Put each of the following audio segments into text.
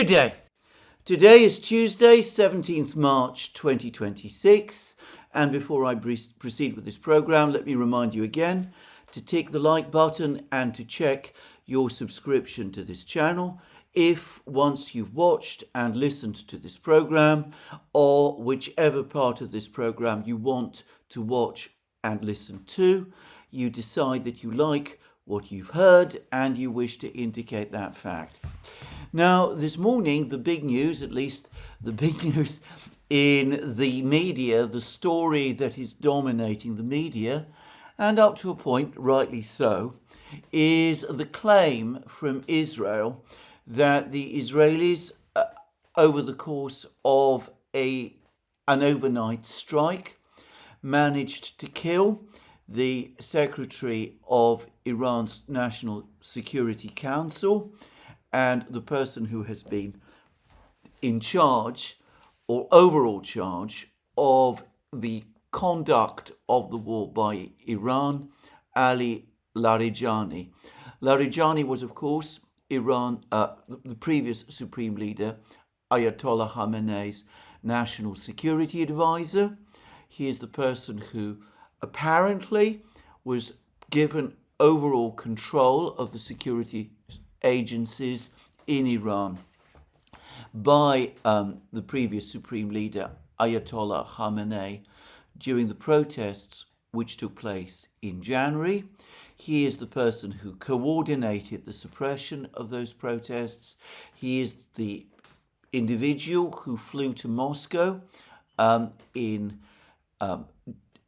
Good day. Today is Tuesday, 17th March 2026. And before I proceed with this program, let me remind you again to tick the like button and to check your subscription to this channel if once you've watched and listened to this program, or whichever part of this program you want to watch and listen to, you decide that you like what you've heard and you wish to indicate that fact. Now, this morning, the big news, at least the big news in the media, the story that is dominating the media, and up to a point, rightly so, is the claim from Israel that the Israelis, over the course of an overnight strike, managed to kill the Secretary of Iran's National Security Council and the person who has been in charge or overall charge of the conduct of the war by Iran, Ali Larijani. Larijani was, of course, the previous Supreme Leader, Ayatollah Khamenei's National Security Advisor. He is the person who apparently was given overall control of the security agencies in Iran by the previous Supreme Leader, Ayatollah Khamenei, during the protests which took place in January. He is the person who coordinated the suppression of those protests. He is the individual who flew to Moscow in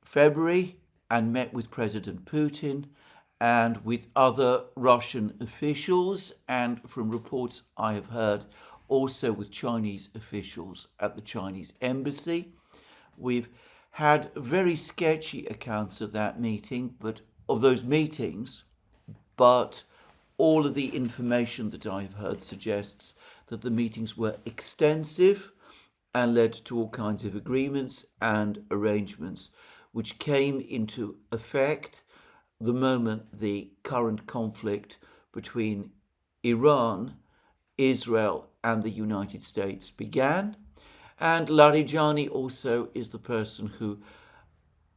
February and met with President Putin and with other Russian officials, and from reports I have heard, also with Chinese officials at the Chinese embassy. We've had very sketchy accounts of that meeting, but all of the information that I've heard suggests that the meetings were extensive and led to all kinds of agreements and arrangements which came into effect the moment the current conflict between Iran, Israel, and the United States began. And Larijani also is the person who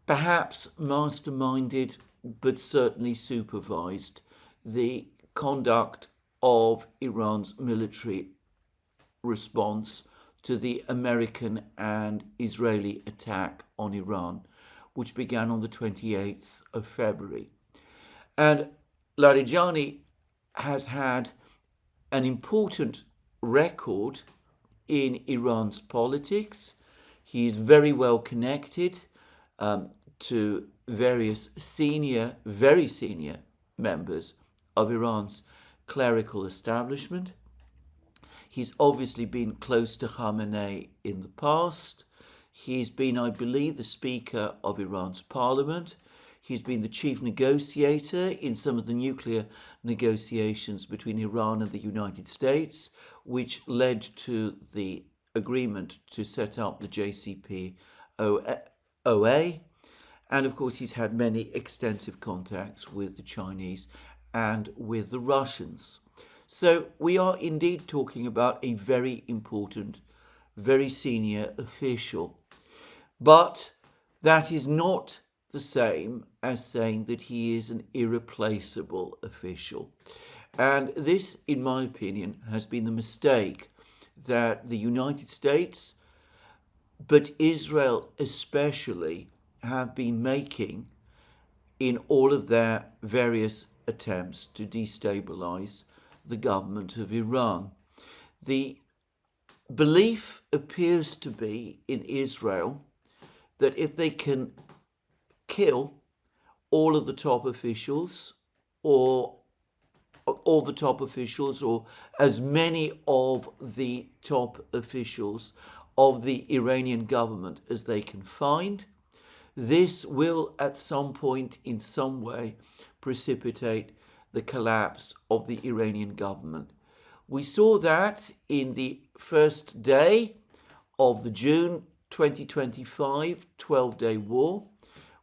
perhaps masterminded, but certainly supervised, the conduct of Iran's military response to the American and Israeli attack on Iran, which began on the 28th of February. And Larijani has had an important record in Iran's politics. He's very well connected to various very senior members of Iran's clerical establishment. He's obviously been close to Khamenei in the past. He's been, I believe, the Speaker of Iran's parliament. He's been the chief negotiator in some of the nuclear negotiations between Iran and the United States, which led to the agreement to set up the JCPOA. And of course, he's had many extensive contacts with the Chinese and with the Russians. So we are indeed talking about a very important, very senior official. But that is not the same as saying that he is an irreplaceable official. And this, in my opinion, has been the mistake that the United States, but Israel especially, have been making in all of their various attempts to destabilize the government of Iran. The belief appears to be in Israel that if they can kill all of the top officials, or as many of the top officials of the Iranian government as they can find, this will at some point in some way precipitate the collapse of the Iranian government. We saw that in the first day of the June 2025 12-day war,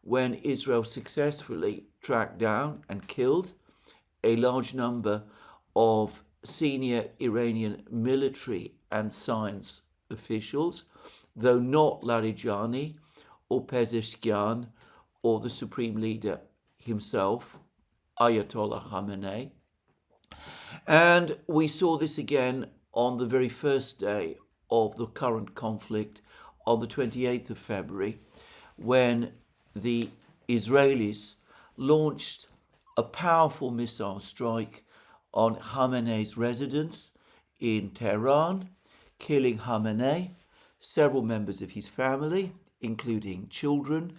when Israel successfully tracked down and killed a large number of senior Iranian military and science officials, though not Larijani or Pezeshkian or the supreme leader himself, Ayatollah Khamenei. And we saw this again on the very first day of the current conflict on the 28th of February, when the Israelis launched a powerful missile strike on Khamenei's residence in Tehran, killing Khamenei, several members of his family, including children,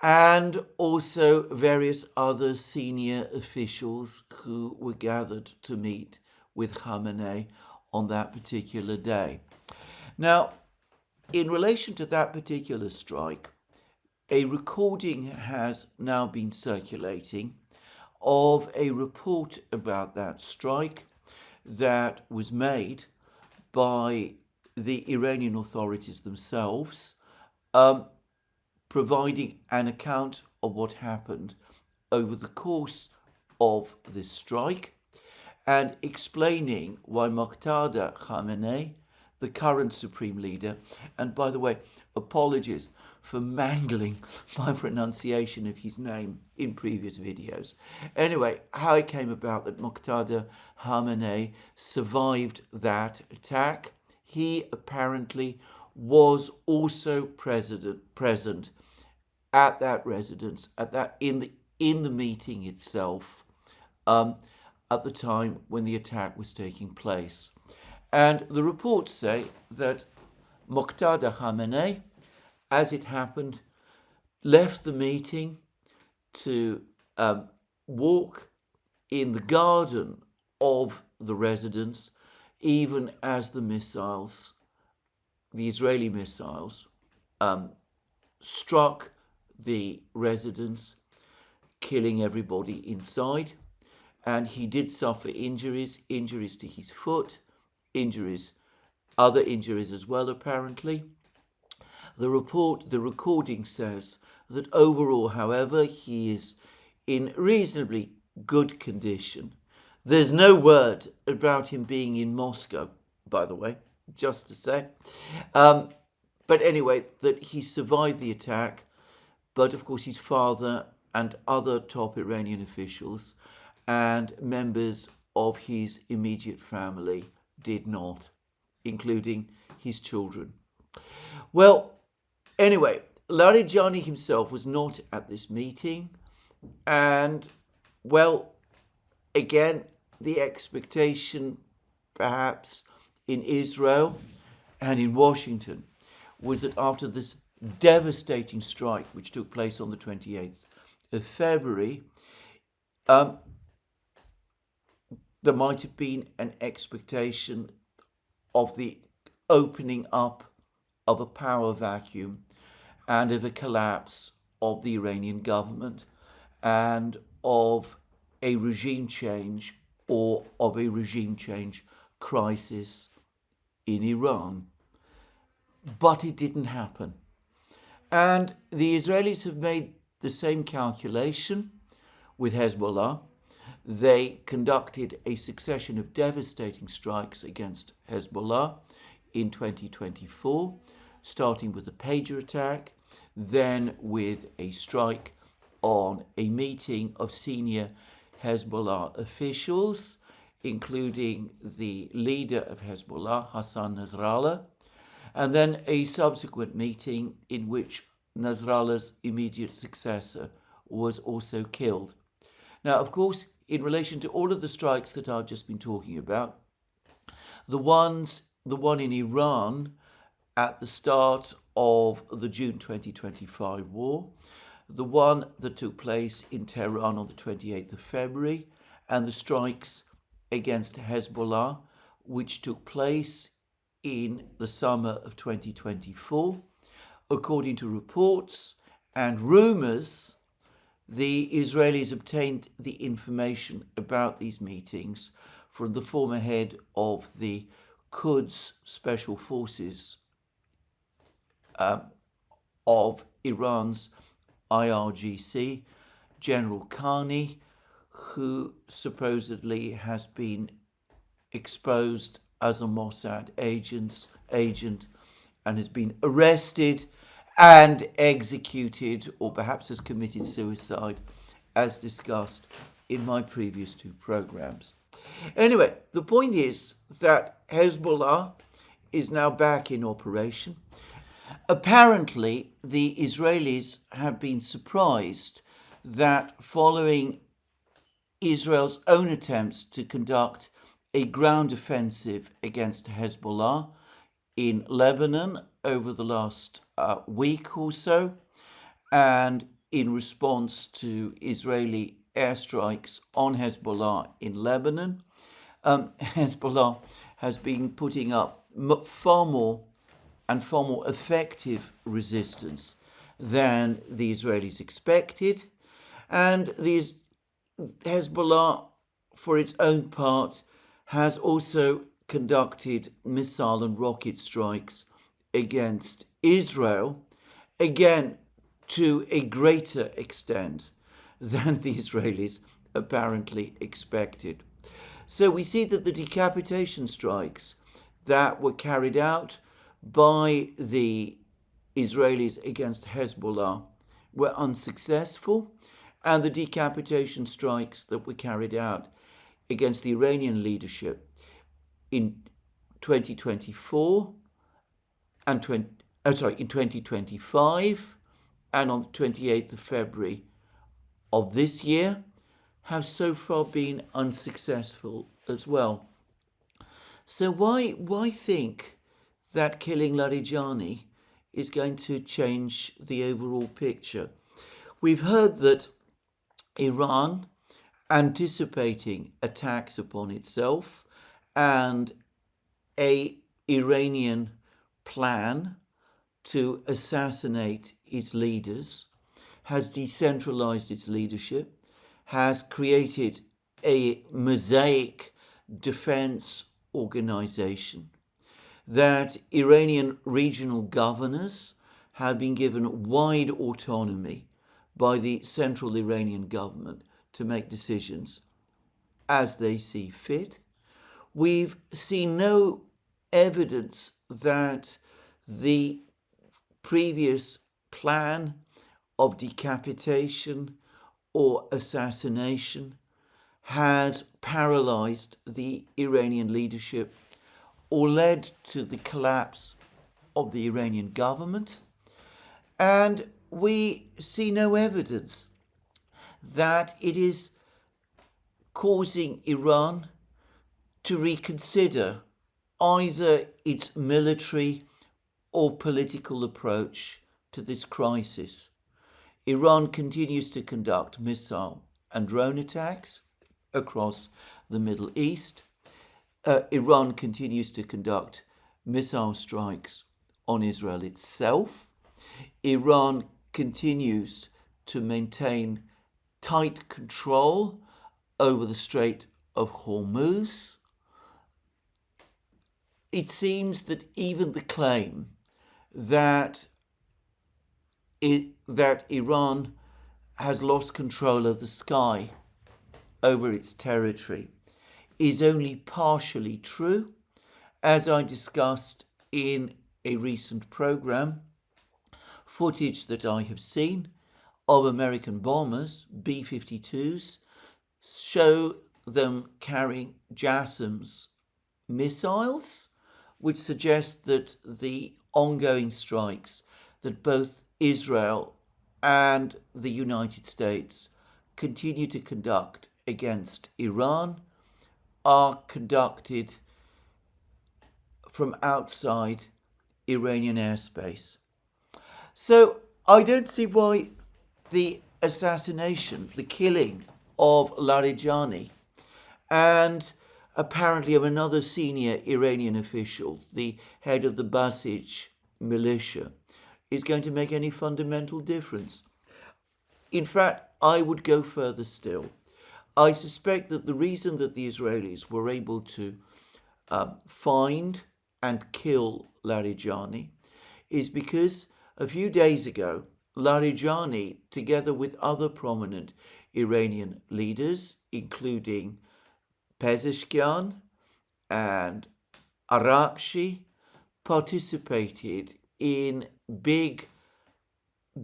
and also various other senior officials who were gathered to meet with Khamenei on that particular day. Now, in relation to that particular strike, a recording has now been circulating of a report about that strike that was made by the Iranian authorities themselves, providing an account of what happened over the course of this strike and explaining why Muqtada Khamenei, the current supreme leader, and by the way, apologies for mangling my pronunciation of his name in previous videos. Anyway, how it came about that Muqtada Khamenei survived that attack. He apparently was also present at that residence, in the meeting itself, at the time when the attack was taking place. And the reports say that Muqtada Khamenei, as it happened, left the meeting to walk in the garden of the residence, even as the Israeli missiles, struck the residence, killing everybody inside. And he did suffer injuries to his foot, other injuries as well, apparently. The recording says that overall, however, he is in reasonably good condition. There's no word about him being in Moscow, by the way, just to say. But anyway, that he survived the attack, but of course his father and other top Iranian officials and members of his immediate family did not, including his children. Well, anyway, Larijani himself was not at this meeting, and, well, again, the expectation perhaps in Israel and in Washington was that after this devastating strike, which took place on the 28th of February, there might have been an expectation of the opening up of a power vacuum and of a collapse of the Iranian government and of a regime change or of a regime change crisis in Iran. But it didn't happen. And the Israelis have made the same calculation with Hezbollah. They conducted a succession of devastating strikes against Hezbollah in 2024, starting with a pager attack, then with a strike on a meeting of senior Hezbollah officials, including the leader of Hezbollah, Hassan Nasrallah, and then a subsequent meeting in which Nasrallah's immediate successor was also killed. Now, of course, in relation to all of the strikes that I've just been talking about, the one in Iran at the start of the June 2025 war, the one that took place in Tehran on the 28th of February, and the strikes against Hezbollah, which took place in the summer of 2024. According to reports and rumors, the Israelis obtained the information about these meetings from the former head of the Quds Special Forces of Iran's IRGC, General Khani, who supposedly has been exposed as a Mossad agent and has been arrested and executed, or perhaps has committed suicide, as discussed in my previous two programs. Anyway, the point is that Hezbollah is now back in operation. Apparently, the Israelis have been surprised that following Israel's own attempts to conduct a ground offensive against Hezbollah in Lebanon over the last week or so, and in response to Israeli airstrikes on Hezbollah in Lebanon, Hezbollah has been putting up far more effective resistance than the Israelis expected. And Hezbollah, for its own part, has also conducted missile and rocket strikes against Israel, again to a greater extent than the Israelis apparently expected. So we see that the decapitation strikes that were carried out by the Israelis against Hezbollah were unsuccessful, and the decapitation strikes that were carried out against the Iranian leadership in 2024 and in 2025 and on the 28th of February of this year have so far been unsuccessful as well. So why think that killing Larijani is going to change the overall picture? We've heard that Iran, anticipating attacks upon itself and an Iranian plan to assassinate its leaders, has decentralized its leadership, has created a mosaic defense organization, that Iranian regional governors have been given wide autonomy by the central Iranian government to make decisions as they see fit. We've seen no evidence that the previous plan of decapitation or assassination has paralyzed the Iranian leadership or led to the collapse of the Iranian government. And we see no evidence that it is causing Iran to reconsider either its military or political approach to this crisis. Iran continues to conduct missile and drone attacks across the Middle East. Iran continues to conduct missile strikes on Israel itself. Iran continues to maintain tight control over the Strait of Hormuz. It seems that even the claim that Iran has lost control of the sky over its territory is only partially true. As I discussed in a recent program, footage that I have seen of American bombers, B-52s, show them carrying JASSM's missiles, which suggests that the ongoing strikes that both Israel and the United States continue to conduct against Iran are conducted from outside Iranian airspace. So I don't see why the assassination, the killing of Larijani and apparently of another senior Iranian official, the head of the Basij militia, is going to make any fundamental difference. In fact, I would go further still. I suspect that the reason that the Israelis were able to find and kill Larijani is because a few days ago, Larijani, together with other prominent Iranian leaders, including Pezeshkian and Arakshi participated in big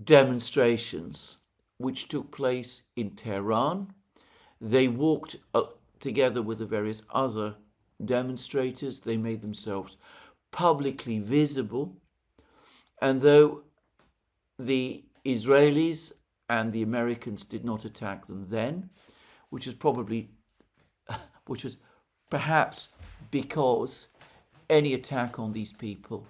demonstrations which took place in Tehran. They walked together with the various other demonstrators. They made themselves publicly visible. And though the Israelis and the Americans did not attack them then, which was perhaps because any attack on these people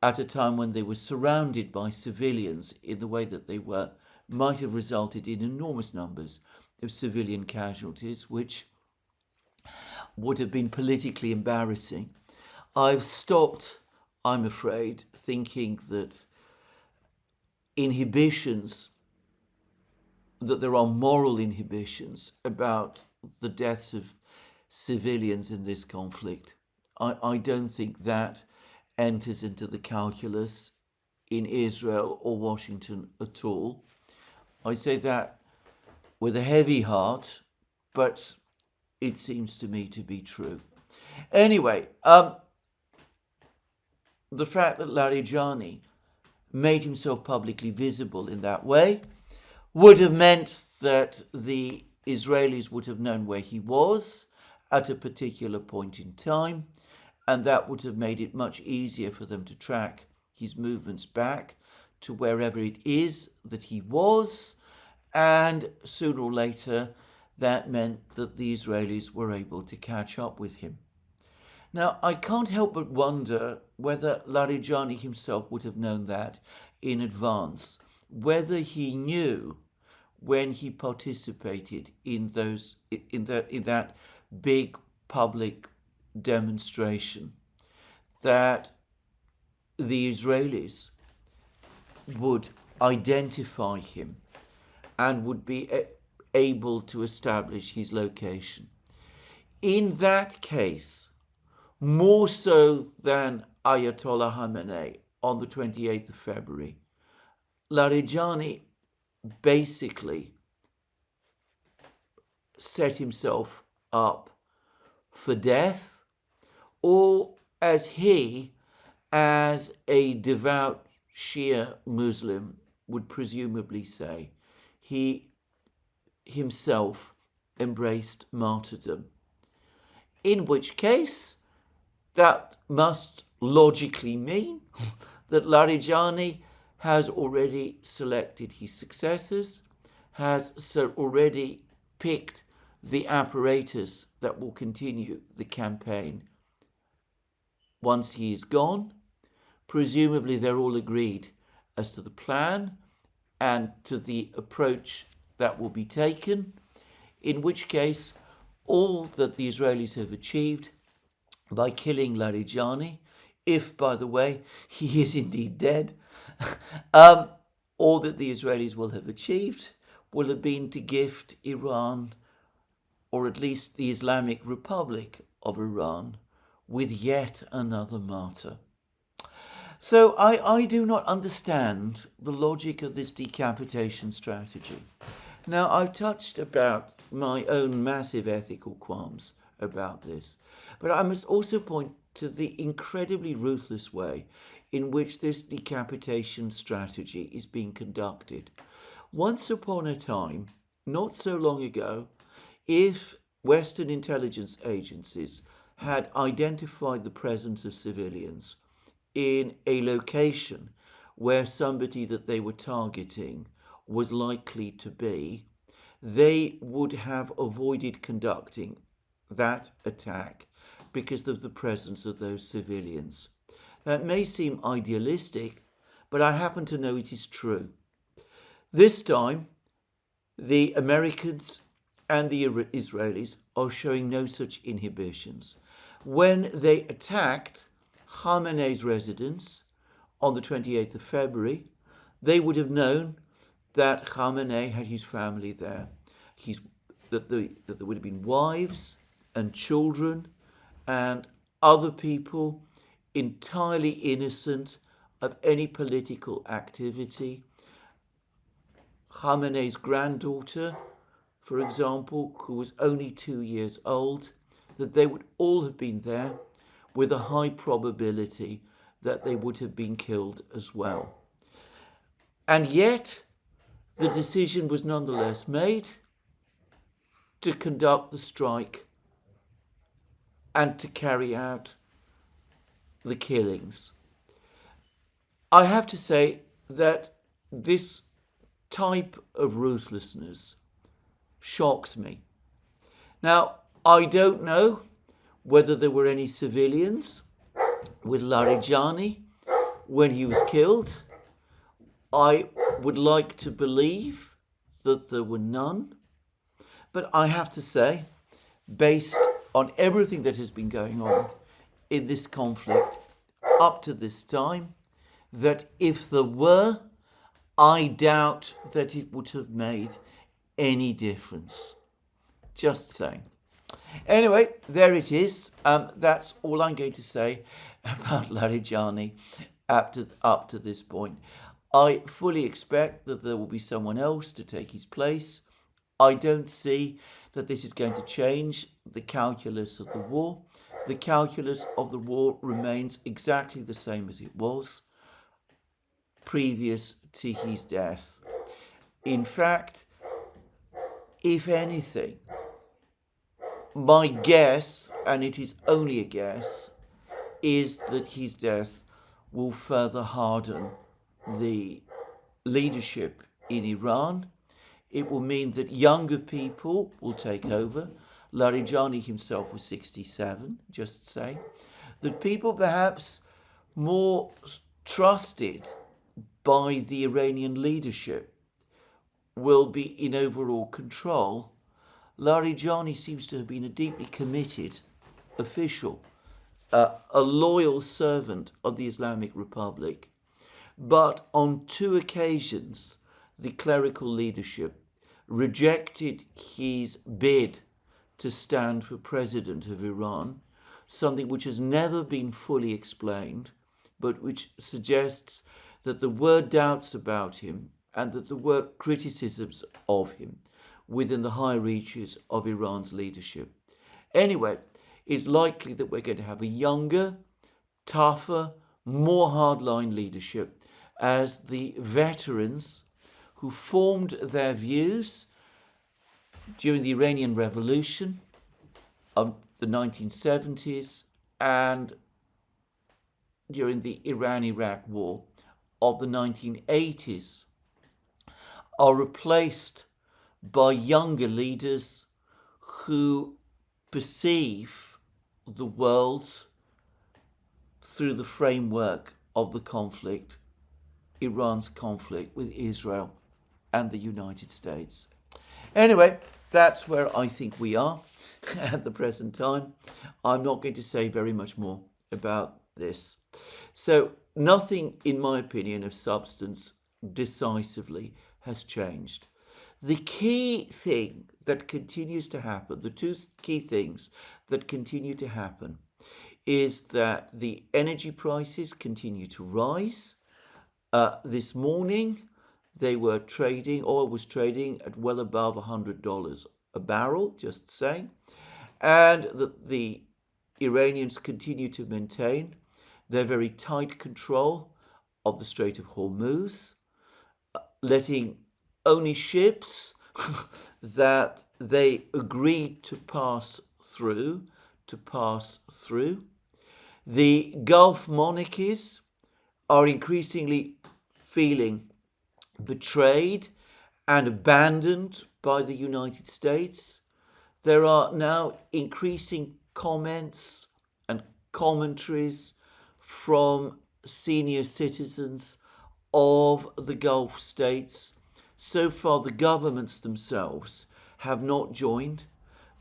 at a time when they were surrounded by civilians in the way that they were might have resulted in enormous numbers of civilian casualties, which would have been politically embarrassing. I've stopped, I'm afraid, thinking that there are moral inhibitions about the deaths of civilians in this conflict. I don't think that enters into the calculus in Israel or Washington at all. I say that with a heavy heart, but it seems to me to be true. Anyway, the fact that Larijani made himself publicly visible in that way would have meant that the Israelis would have known where he was at a particular point in time, and that would have made it much easier for them to track his movements back to wherever it is that he was, and sooner or later that meant that the Israelis were able to catch up with him. Now, I can't help but wonder whether Larijani himself would have known that in advance, whether he knew when he participated in that big public demonstration that the Israelis would identify him and would be able to establish his location. In that case, more so than Ayatollah Khamenei on the 28th of February, Larijani basically set himself up for death, or as a devout Shia Muslim would presumably say, he himself embraced martyrdom. In which case, that must logically mean that Larijani has already selected his successors, has already picked the apparatus that will continue the campaign once he is gone. Presumably they're all agreed as to the plan and to the approach that will be taken, in which case all that the Israelis have achieved by killing Larijani, if, by the way, he is indeed dead, all that the Israelis will have achieved will have been to gift Iran, or at least the Islamic Republic of Iran, with yet another martyr. So I do not understand the logic of this decapitation strategy. Now, I've touched about my own massive ethical qualms about this, but I must also point to the incredibly ruthless way in which this decapitation strategy is being conducted. Once upon a time, not so long ago, if Western intelligence agencies had identified the presence of civilians in a location where somebody that they were targeting was likely to be, they would have avoided conducting that attack because of the presence of those civilians. That may seem idealistic, but I happen to know it is true. This time, the Americans and the Israelis are showing no such inhibitions. When they attacked Khamenei's residence on the 28th of February, they would have known that Khamenei had his family there, that there would have been wives and children and other people entirely innocent of any political activity. Khamenei's granddaughter, for example, who was only 2 years old, that they would all have been there with a high probability that they would have been killed as well. And yet, the decision was nonetheless made to conduct the strike and to carry out the killings. I have to say that this type of ruthlessness shocks me. Now, I don't know whether there were any civilians with Larijani when he was killed. I would like to believe that there were none. But I have to say, based on everything that has been going on in this conflict up to this time, that if there were, I doubt that it would have made any difference. Just saying. Anyway, there it is. That's all I'm going to say about Larijani up to this point. I fully expect that there will be someone else to take his place. I don't see that this is going to change the calculus of the war. The calculus of the war remains exactly the same as it was previous to his death. In fact, if anything, my guess, and it is only a guess, is that his death will further harden the leadership in Iran. It will mean that younger people will take over. Larijani himself was 67, just saying. That people perhaps more trusted by the Iranian leadership will be in overall control. Larijani seems to have been a deeply committed official, a loyal servant of the Islamic Republic. But on 2 occasions, the clerical leadership rejected his bid to stand for president of Iran, something which has never been fully explained, but which suggests that there were doubts about him and that there were criticisms of him within the high reaches of Iran's leadership. Anyway, it's likely that we're going to have a younger, tougher, more hardline leadership as the veterans who formed their views during the Iranian Revolution of the 1970s and during the Iran-Iraq War of the 1980s are replaced by younger leaders who perceive the world through the framework of the conflict, Iran's conflict with Israel and the United States. Anyway, that's where I think we are at the present time. I'm not going to say very much more about this. So nothing, in my opinion, of substance decisively has changed. The key thing that continues to happen, the 2 key things that continue to happen, is that the energy prices continue to rise. This morning, they were trading, oil was trading at well above $100 a barrel, just saying. And the Iranians continue to maintain their very tight control of the Strait of Hormuz, letting only ships that they agreed to pass through. The Gulf monarchies are increasingly feeling betrayed and abandoned by the United States. There are now increasing comments and commentaries from senior citizens of the Gulf states. So far, the governments themselves have not joined,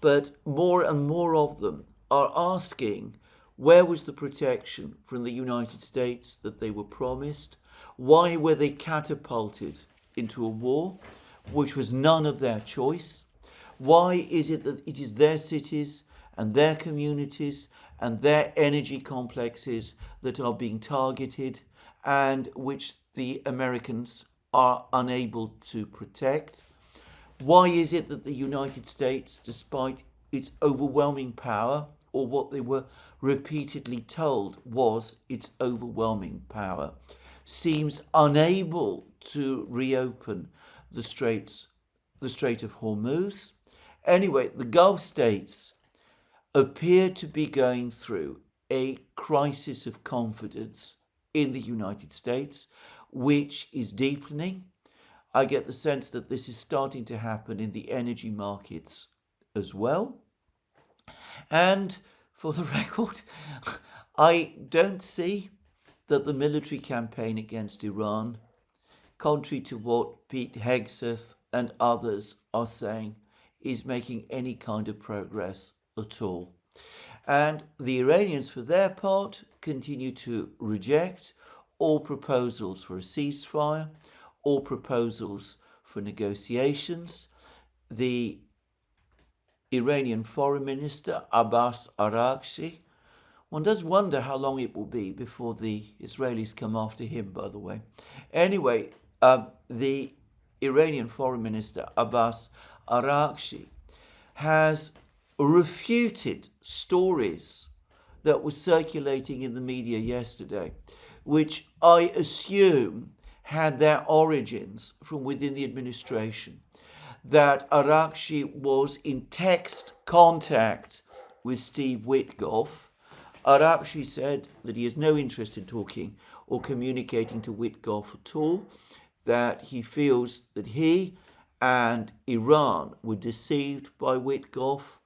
but more and more of them are asking, where was the protection from the United States that they were promised? Why were they catapulted into a war which was none of their choice? Why is it that it is their cities and their communities and their energy complexes that are being targeted and which the Americans are unable to protect? Why is it that the United States, despite its overwhelming power, or what they were repeatedly told was its overwhelming power, seems unable to reopen the Strait of Hormuz. Anyway, the Gulf states appear to be going through a crisis of confidence in the United States, which is deepening. I get the sense that this is starting to happen in the energy markets as well. And for the record, I don't see that the military campaign against Iran, contrary to what Pete Hegseth and others are saying, is making any kind of progress at all. And the Iranians, for their part, continue to reject all proposals for a ceasefire, all proposals for negotiations. The Iranian Foreign Minister, Abbas Araghchi, one does wonder how long it will be before the Israelis come after him, by the way. Anyway, the Iranian Foreign Minister, Abbas Araghchi, has refuted stories that were circulating in the media yesterday, which I assume had their origins from within the administration, that Araghchi was in text contact with Steve Witkoff. Araghchi said that he has no interest in talking or communicating to Witkoff at all, that he feels that he and Iran were deceived by Witkoff,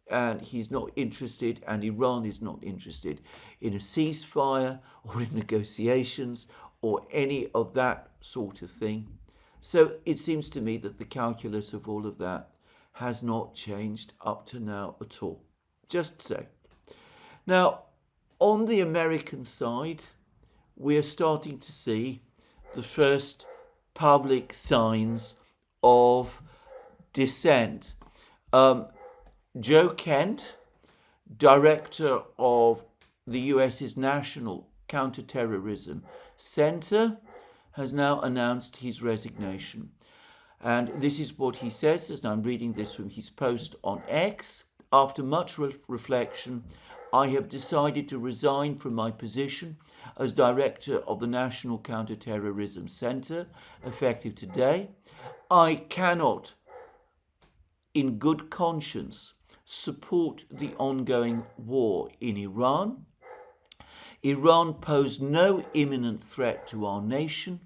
and he's not interested, and Iran is not interested in a ceasefire or in negotiations or any of that sort of thing. So it seems to me that the calculus of all of that has not changed up to now at all. Just so. Now, on the American side, we are starting to see the first public signs of dissent. Joe Kent, director of the US's National Counterterrorism Center, has now announced his resignation. And this is what he says, as I'm reading this from his post on X. After much reflection, I have decided to resign from my position as director of the National Counterterrorism Center, effective today. I cannot, in good conscience, support the ongoing war in Iran. Iran posed no imminent threat to our nation,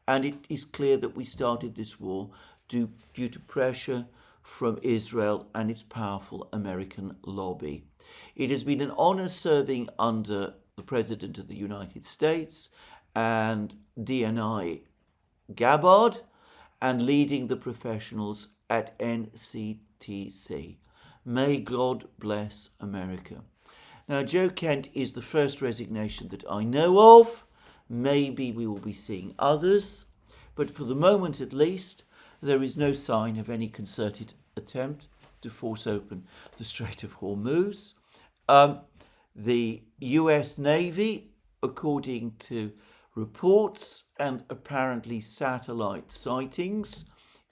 and it is clear that we started this war due to pressure from Israel and its powerful American lobby. It has been an honor serving under the President of the United States and DNI Gabbard and leading the professionals at NCTC. May God bless America. Now, Joe Kent is the first resignation that I know of. Maybe we will be seeing others, but for the moment at least, there is no sign of any concerted attempt to force open the Strait of Hormuz. The US Navy, according to reports and apparently satellite sightings,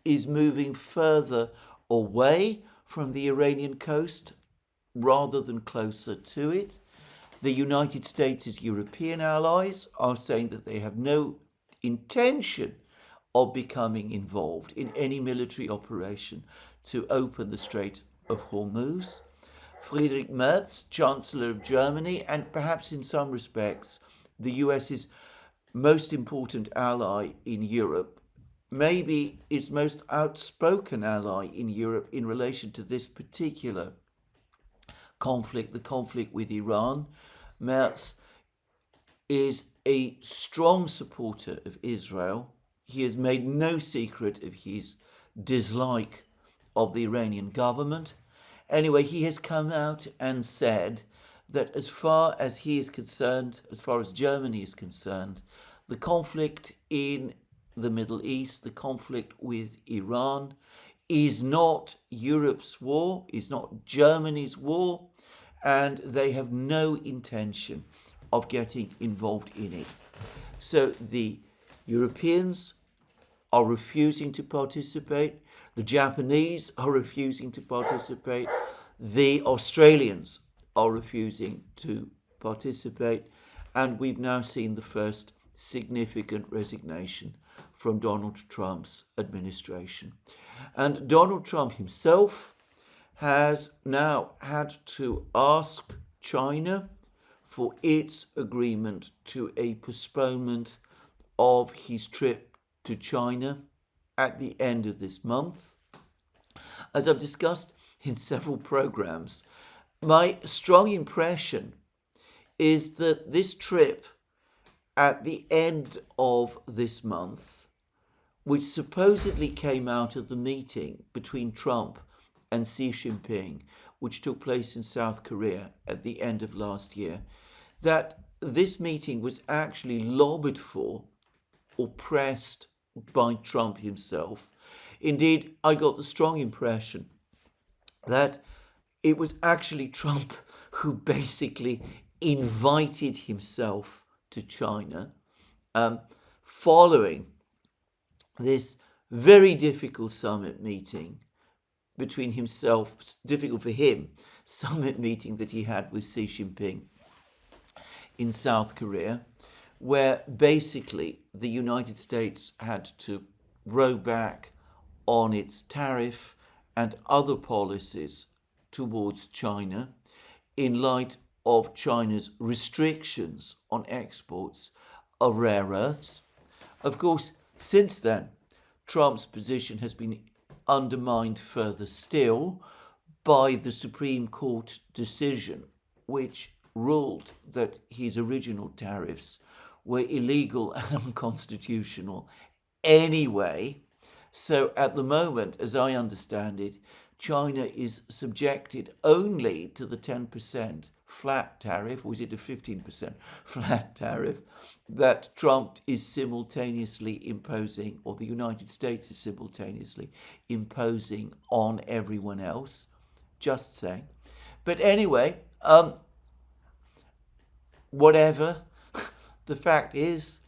is moving further away from the Iranian coast rather than closer to it. The United States' European allies are saying that they have no intention of becoming involved in any military operation to open the Strait of Hormuz. Friedrich Merz, Chancellor of Germany, and perhaps in some respects the US's most important ally in Europe, maybe its most outspoken ally in Europe in relation to this particular conflict, the conflict with Iran. Merz is a strong supporter of Israel. He has made no secret of his dislike of the Iranian government. Anyway, he has come out and said that as far as he is concerned, as far as Germany is concerned, the conflict in the Middle East, the conflict with Iran, is not Europe's war, is not Germany's war, and they have no intention of getting involved in it. So the Europeans are refusing to participate. The Japanese are refusing to participate. The Australians are refusing to participate, and we've now seen the first significant resignation from Donald Trump's administration. And Donald Trump himself has now had to ask China for its agreement to a postponement of his trip to China at the end of this month. As I've discussed in several programs, my strong impression is that this trip at the end of this month, which supposedly came out of the meeting between Trump and Xi Jinping, which took place in South Korea at the end of last year, that this meeting was actually lobbied for or pressed by Trump himself. Indeed, I got the strong impression that it was actually Trump who basically invited himself to China following this very difficult summit meeting between himself, difficult for him, summit meeting that he had with Xi Jinping in South Korea, where basically the United States had to row back on its tariff and other policies towards China in light of China's restrictions on exports of rare earths. Of course, since then, Trump's position has been undermined further still by the Supreme Court decision, which ruled that his original tariffs were illegal and unconstitutional anyway. So at the moment, as I understand it, China is subjected only to the 10% flat tariff, or is it a 15% flat tariff, that Trump is simultaneously imposing, or the United States is simultaneously imposing on everyone else. Just saying. But anyway, whatever, the fact is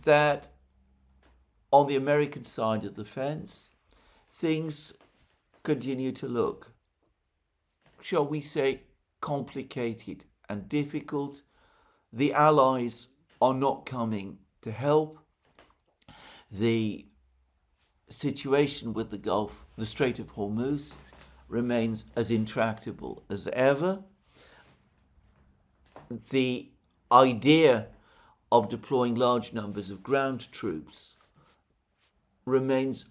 that on the American side of the fence, things continue to look, shall we say, complicated and difficult. The Allies are not coming to help. The situation with the Gulf, the Strait of Hormuz, remains as intractable as ever. The idea of deploying large numbers of ground troops remains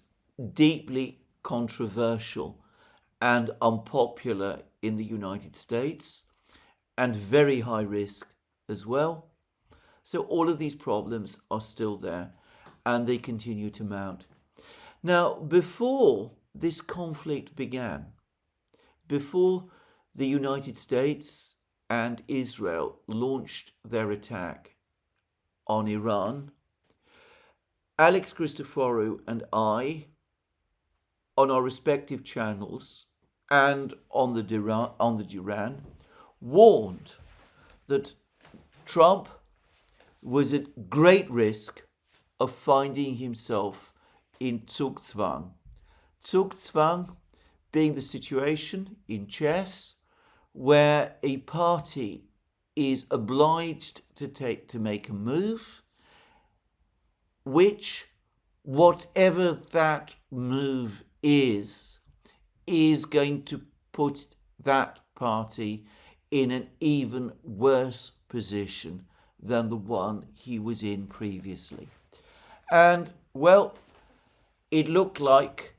deeply controversial and unpopular in the United States, and very high risk as well. So all of these problems are still there, and they continue to mount. Now, before this conflict began, before the United States and Israel launched their attack on Iran, Alex Christoforou and I, on our respective channels and on the Duran, warned that Trump was at great risk of finding himself in Zugzwang. Zugzwang being the situation in chess where a party is obliged to make a move, which, whatever that move is going to put that party in an even worse position than the one he was in previously. And, well, it looked like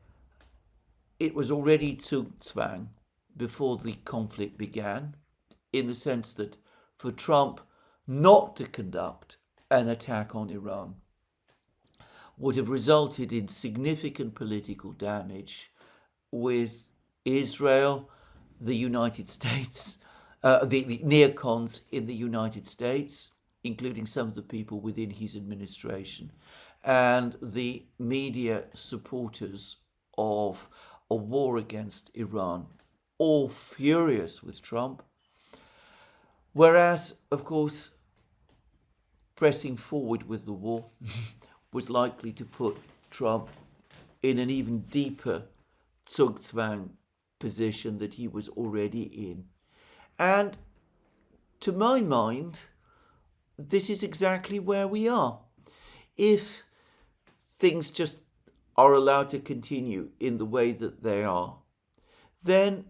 it was already Zugzwang before the conflict began, in the sense that for Trump not to conduct an attack on Iran would have resulted in significant political damage, with Israel, the United States, the neocons in the United States, including some of the people within his administration, and the media supporters of a war against Iran, all furious with Trump. Whereas, of course, pressing forward with the war was likely to put Trump in an even deeper Zugzwang position that he was already in. And to my mind, this is exactly where we are. If things just are allowed to continue in the way that they are, then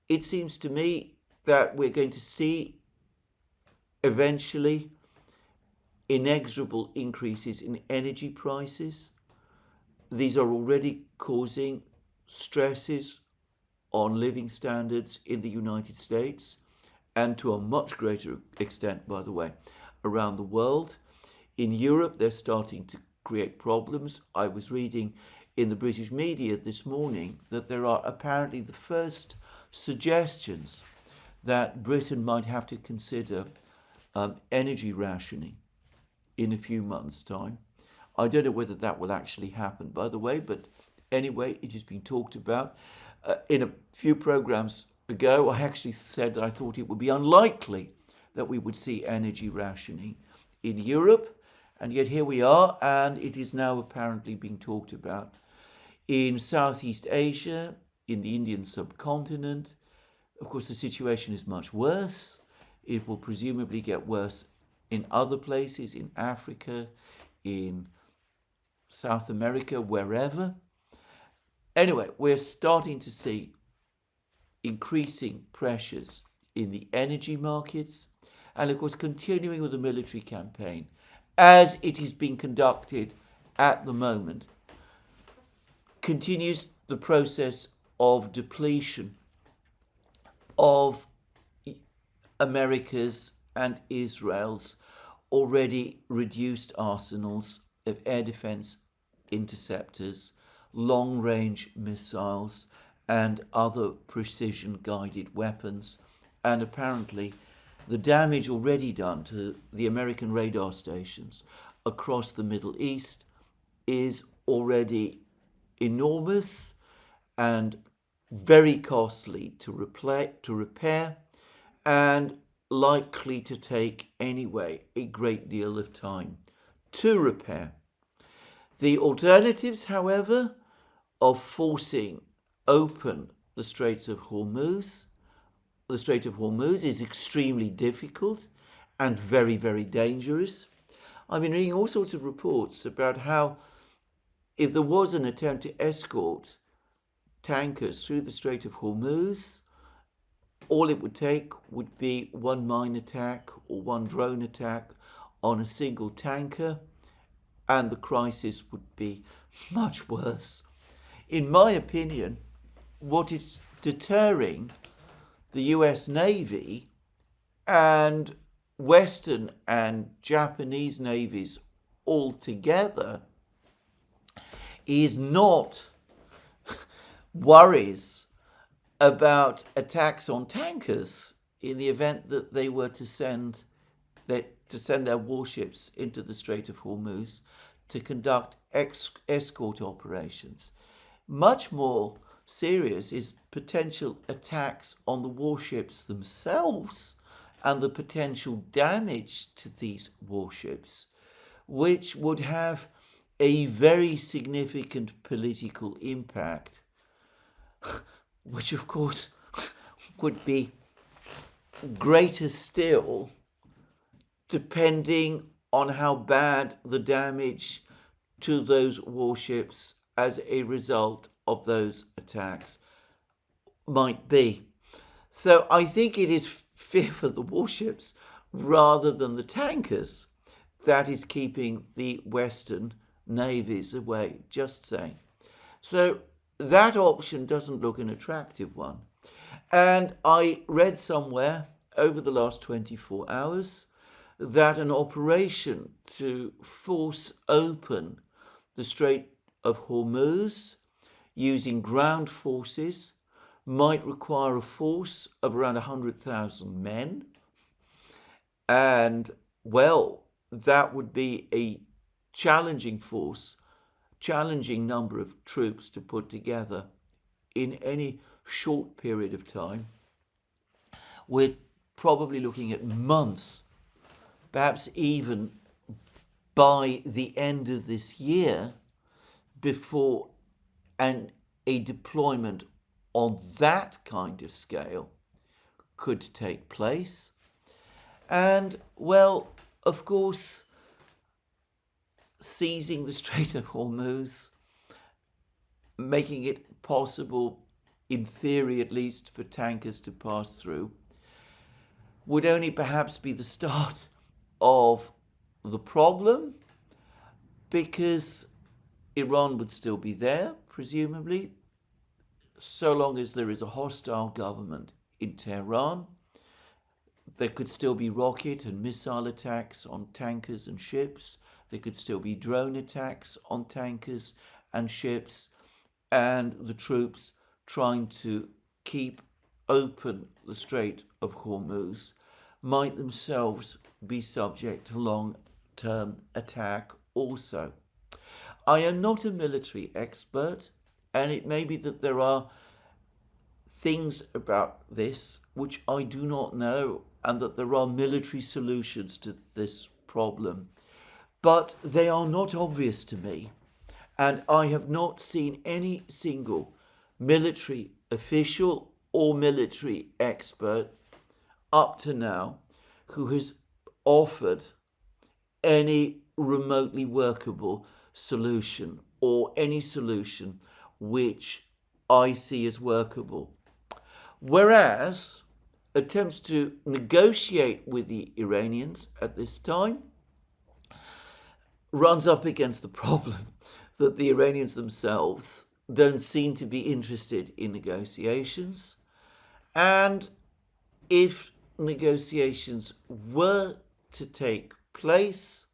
it seems to me that we're going to see eventually inexorable increases in energy prices. These are already causing stresses on living standards in the United States and to a much greater extent, by the way, around the world. In Europe, they're starting to create problems. I was reading in the British media this morning that there are apparently the first suggestions that Britain might have to consider energy rationing in a few months' time. I don't know whether that will actually happen, by the way, but anyway, it has been talked about. In a few programs ago, I actually said that I thought it would be unlikely that we would see energy rationing in Europe, and yet here we are, and it is now apparently being talked about. In Southeast Asia, in the Indian subcontinent, of course, the situation is much worse. It will presumably get worse in other places, in Africa, in South America, wherever. Anyway, we're starting to see increasing pressures in the energy markets, and of course, continuing with the military campaign as it is being conducted at the moment, continues the process of depletion of America's and Israel's already reduced arsenals of air defense interceptors, long-range missiles, and other precision-guided weapons. And apparently, the damage already done to the American radar stations across the Middle East is already enormous and very costly to repair, and likely to take anyway a great deal of time to repair. The alternatives, however, of forcing open the Strait of Hormuz is extremely difficult and very, very dangerous. I've been reading all sorts of reports about how if there was an attempt to escort tankers through the Strait of Hormuz, all it would take would be one mine attack or one drone attack on a single tanker, and the crisis would be much worse. In my opinion, what is deterring the US Navy and Western and Japanese navies altogether is not worries about attacks on tankers in the event that they were to send their warships into the Strait of Hormuz to conduct escort operations. Much more serious is potential attacks on the warships themselves and the potential damage to these warships, which would have a very significant political impact, which of course would be greater still depending on how bad the damage to those warships as a result of those attacks might be. So I think it is fear for the warships rather than the tankers that is keeping the Western navies away, just saying. So that option doesn't look an attractive one. And I read somewhere over the last 24 hours that an operation to force open the Strait of Hormuz using ground forces might require a force of around 100,000 men. And, well, that would be a challenging number of troops to put together in any short period of time. We're probably looking at months, perhaps even by the end of this year, before a deployment on that kind of scale could take place. And, well, of course, seizing the Strait of Hormuz, making it possible, in theory at least, for tankers to pass through, would only perhaps be the start of the problem, because Iran would still be there, presumably, so long as there is a hostile government in Tehran. There could still be rocket and missile attacks on tankers and ships. There could still be drone attacks on tankers and ships, and the troops trying to keep open the Strait of Hormuz might themselves be subject to long-term attack also. I am not a military expert, and it may be that there are things about this which I do not know, and that there are military solutions to this problem. But they are not obvious to me, and I have not seen any single military official or military expert up to now who has offered any remotely workable solution, or any solution which I see as workable. Whereas attempts to negotiate with the Iranians at this time runs up against the problem that the Iranians themselves don't seem to be interested in negotiations. And if negotiations were to take place,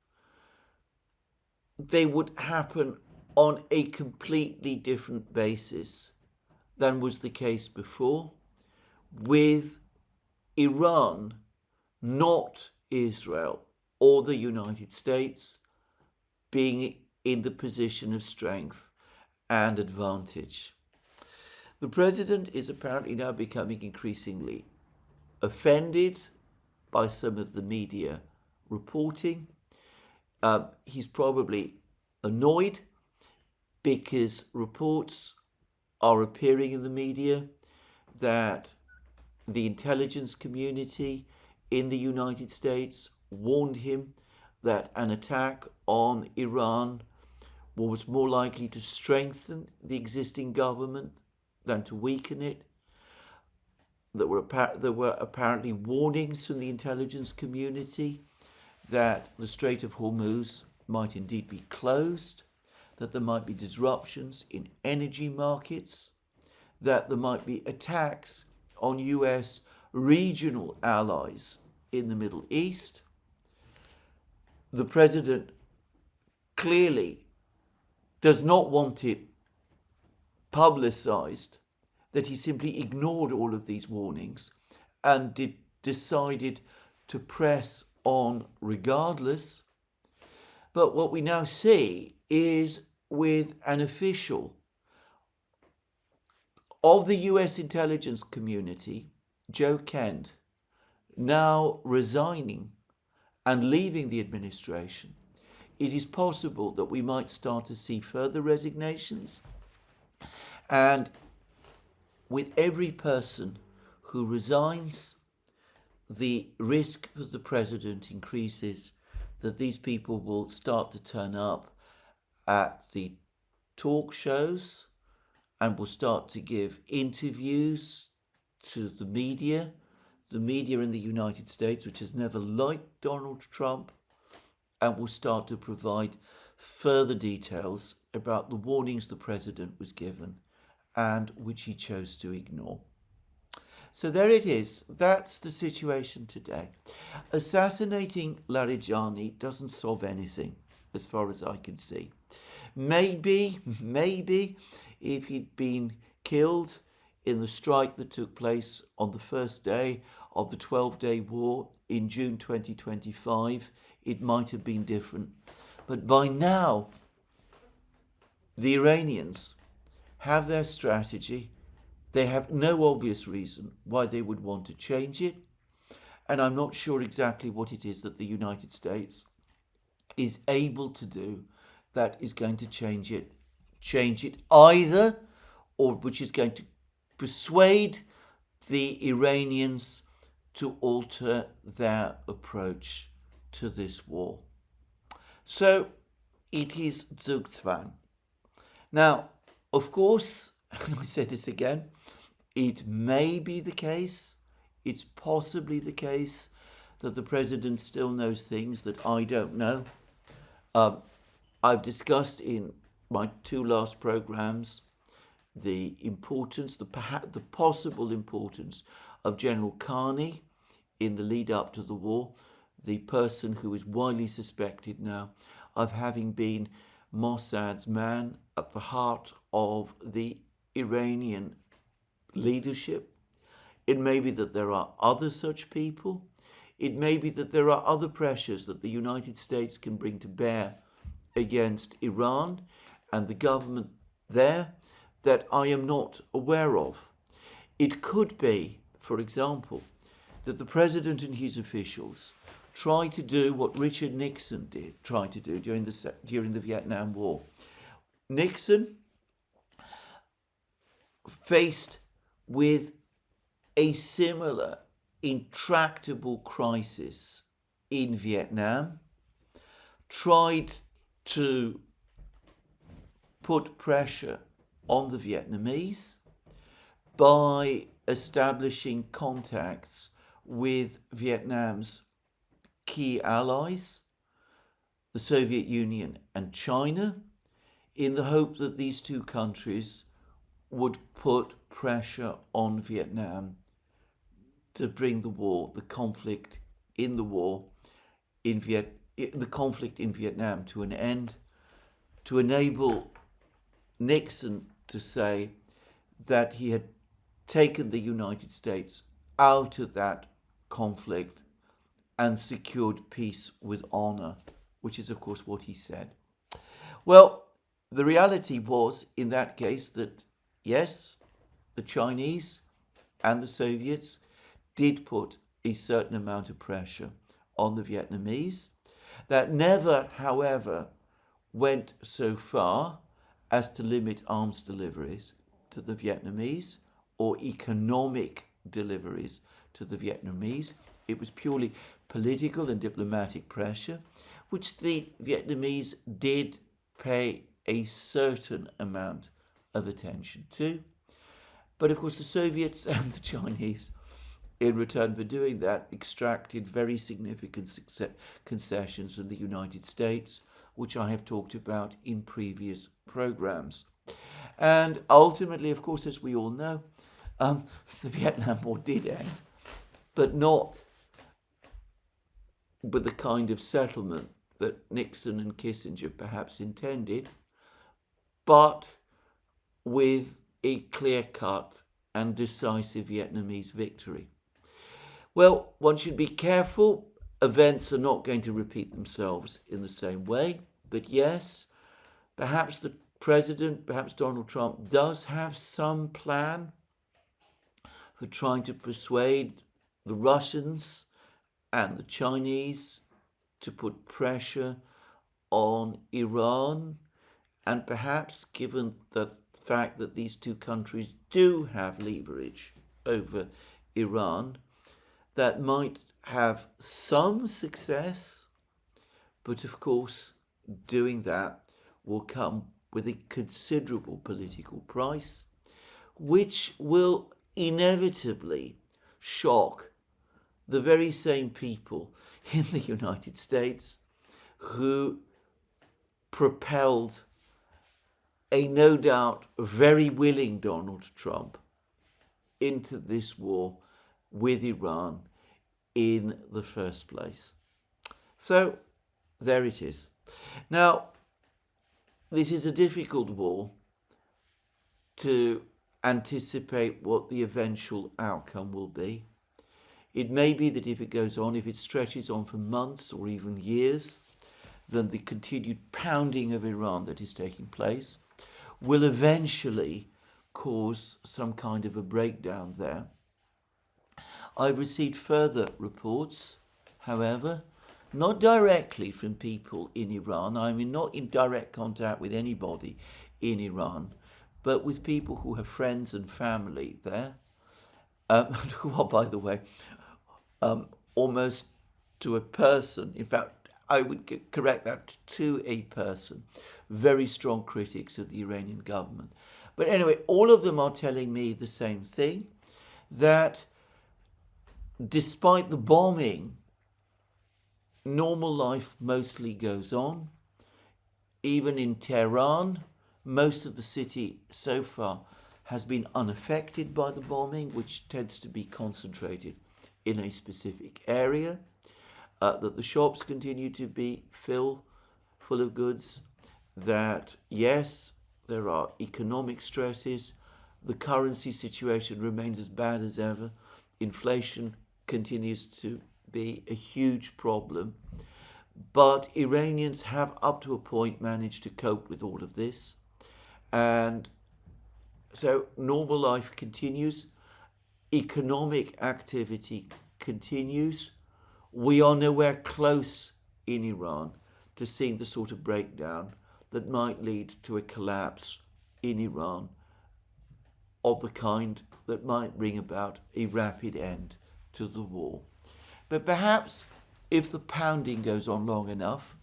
they would happen on a completely different basis than was the case before, with Iran, not Israel or the United States, being in the position of strength and advantage. The president is apparently now becoming increasingly offended by some of the media reporting. He's probably annoyed because reports are appearing in the media that the intelligence community in the United States warned him that an attack on Iran was more likely to strengthen the existing government than to weaken it. There were apparently warnings from the intelligence community that the Strait of Hormuz might indeed be closed, that there might be disruptions in energy markets, that there might be attacks on US regional allies in the Middle East. The president clearly does not want it publicized that he simply ignored all of these warnings and decided to press on regardless. But what we now see is, with an official of the US intelligence community, Joe Kent, now resigning and leaving the administration, it is possible that we might start to see further resignations. And with every person who resigns, the risk for the president increases that these people will start to turn up at the talk shows and will start to give interviews to the media in the United States, which has never liked Donald Trump, and will start to provide further details about the warnings the president was given and which he chose to ignore. So there it is. That's the situation today. Assassinating Larijani doesn't solve anything, as far as I can see. Maybe, if he'd been killed in the strike that took place on the first day of the 12-day war in June 2025, it might have been different. But by now, the Iranians have their strategy. They have no obvious reason why they would want to change it. And I'm not sure exactly what it is that the United States is able to do that is going to change it either, or which is going to persuade the Iranians to alter their approach to this war. So it is Zugzwang. Now, of course, and I say this again, it may be the case, it's possibly the case that the president still knows things that I don't know. I've discussed in my two last programs the importance, the possible importance of General Karni in the lead up to the war, the person who is widely suspected now of having been Mossad's man at the heart of the Iranian leadership. It may be that there are other such people. It may be that there are other pressures that the United States can bring to bear against Iran and the government there that I am not aware of. It could be, for example, that the president and his officials try to do what Richard Nixon tried to do during the Vietnam War. Nixon, faced with a similar intractable crisis in Vietnam, tried to put pressure on the Vietnamese by establishing contacts with Vietnam's key allies, the Soviet Union and China, in the hope that these two countries would put pressure on Vietnam to bring the conflict in Vietnam to an end, to enable Nixon to say that he had taken the United States out of that conflict and secured peace with honor, which is, of course, what he said. Well, the reality was, in that case, that yes, the Chinese and the Soviets did put a certain amount of pressure on the Vietnamese. That never, however, went so far as to limit arms deliveries to the Vietnamese or economic deliveries to the Vietnamese. It was purely political and diplomatic pressure, which the Vietnamese did pay a certain amount of attention to. But of course the Soviets and the Chinese, in return for doing that, extracted very significant concessions from the United States, which I have talked about in previous programs. And ultimately, of course, as we all know, the Vietnam War did end, but not with the kind of settlement that Nixon and Kissinger perhaps intended, but with a clear-cut and decisive Vietnamese victory. Well, one should be careful. Events are not going to repeat themselves in the same way. But yes, perhaps the president, perhaps Donald Trump, does have some plan for trying to persuade the Russians and the Chinese to put pressure on Iran. And perhaps, given the fact that these two countries do have leverage over Iran, that might have some success, but of course doing that will come with a considerable political price, which will inevitably shock the very same people in the United States who propelled a no doubt very willing Donald Trump into this war with Iran in the first place. So there it is. Now, this is a difficult war to anticipate what the eventual outcome will be. It may be that if it goes on, if it stretches on for months or even years, then the continued pounding of Iran that is taking place will eventually cause some kind of a breakdown there. I've received further reports, however, not directly from people in Iran. I'm not in direct contact with anybody in Iran, but with people who have friends and family there, who are, by the way, almost to a person, in fact, I would correct that, to a person, very strong critics of the Iranian government. But anyway, all of them are telling me the same thing, that despite the bombing, normal life mostly goes on. Even in Tehran, most of the city so far has been unaffected by the bombing, which tends to be concentrated in a specific area, that the shops continue to be full of goods, that yes, there are economic stresses, the currency situation remains as bad as ever, inflation continues to be a huge problem, but Iranians have up to a point managed to cope with all of this, and so normal life continues, economic activity continues. We are nowhere close in Iran to seeing the sort of breakdown that might lead to a collapse in Iran of the kind that might bring about a rapid end to the war. But perhaps if the pounding goes on long enough,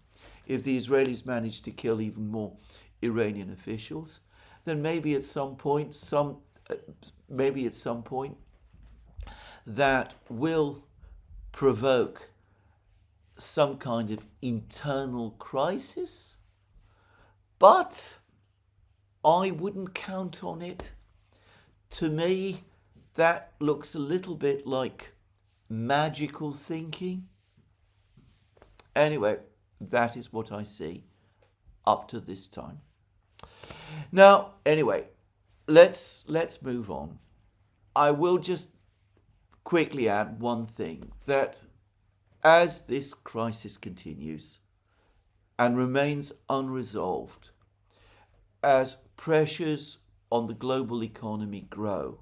if the Israelis manage to kill even more Iranian officials, then maybe at some point that will provoke some kind of internal crisis. But I wouldn't count on it. To me, that looks a little bit like magical thinking. Anyway, that is what I see up to this time. Now, anyway, let's move on. I will just quickly add one thing, that as this crisis continues and remains unresolved, as pressures on the global economy grow,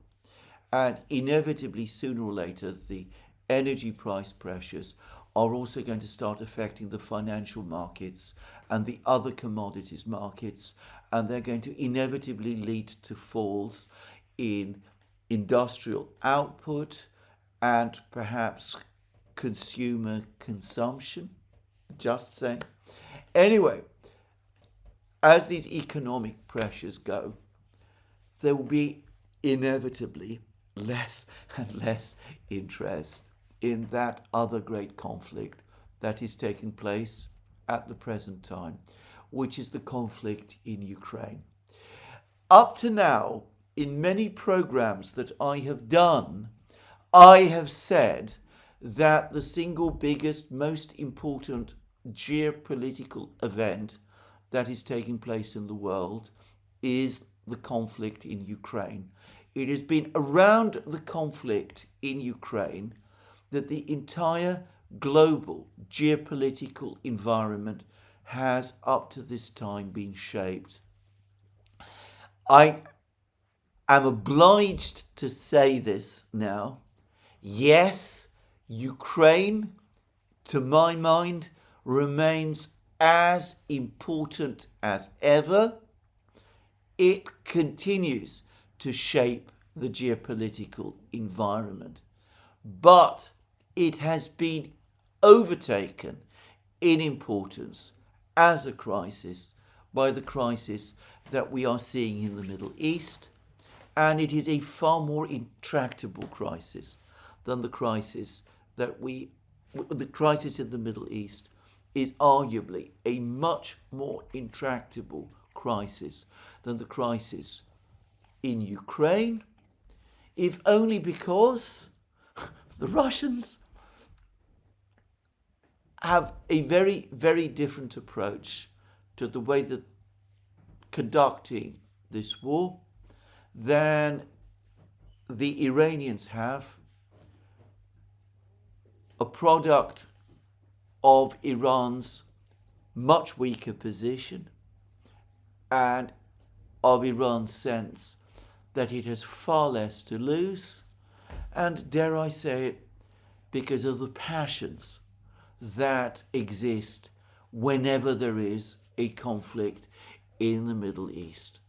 and inevitably sooner or later the energy price pressures are also going to start affecting the financial markets and the other commodities markets, and they're going to inevitably lead to falls in industrial output and perhaps consumer consumption. Just saying. Anyway, as these economic pressures go, there will be inevitably less and less interest in that other great conflict that is taking place at the present time, which is the conflict in Ukraine. Up to now, in many programs that I have done, I have said that the single biggest, most important geopolitical event that is taking place in the world is the conflict in Ukraine. It has been around the conflict in Ukraine that the entire global geopolitical environment has up to this time been shaped. I am obliged to say this now. Yes, Ukraine, to my mind, remains as important as ever. It continues to shape the geopolitical environment, but it has been overtaken in importance as a crisis by the crisis that we are seeing in the Middle East, and it is a far more intractable crisis than the crisis the crisis in the Middle East is arguably a much more intractable crisis than the crisis in Ukraine, if only because the Russians have a very, very different approach to the way that conducting this war than the Iranians have, a product of Iran's much weaker position and of Iran's sense that it has far less to lose, and dare I say it, because of the passions that exist whenever there is a conflict in the Middle East.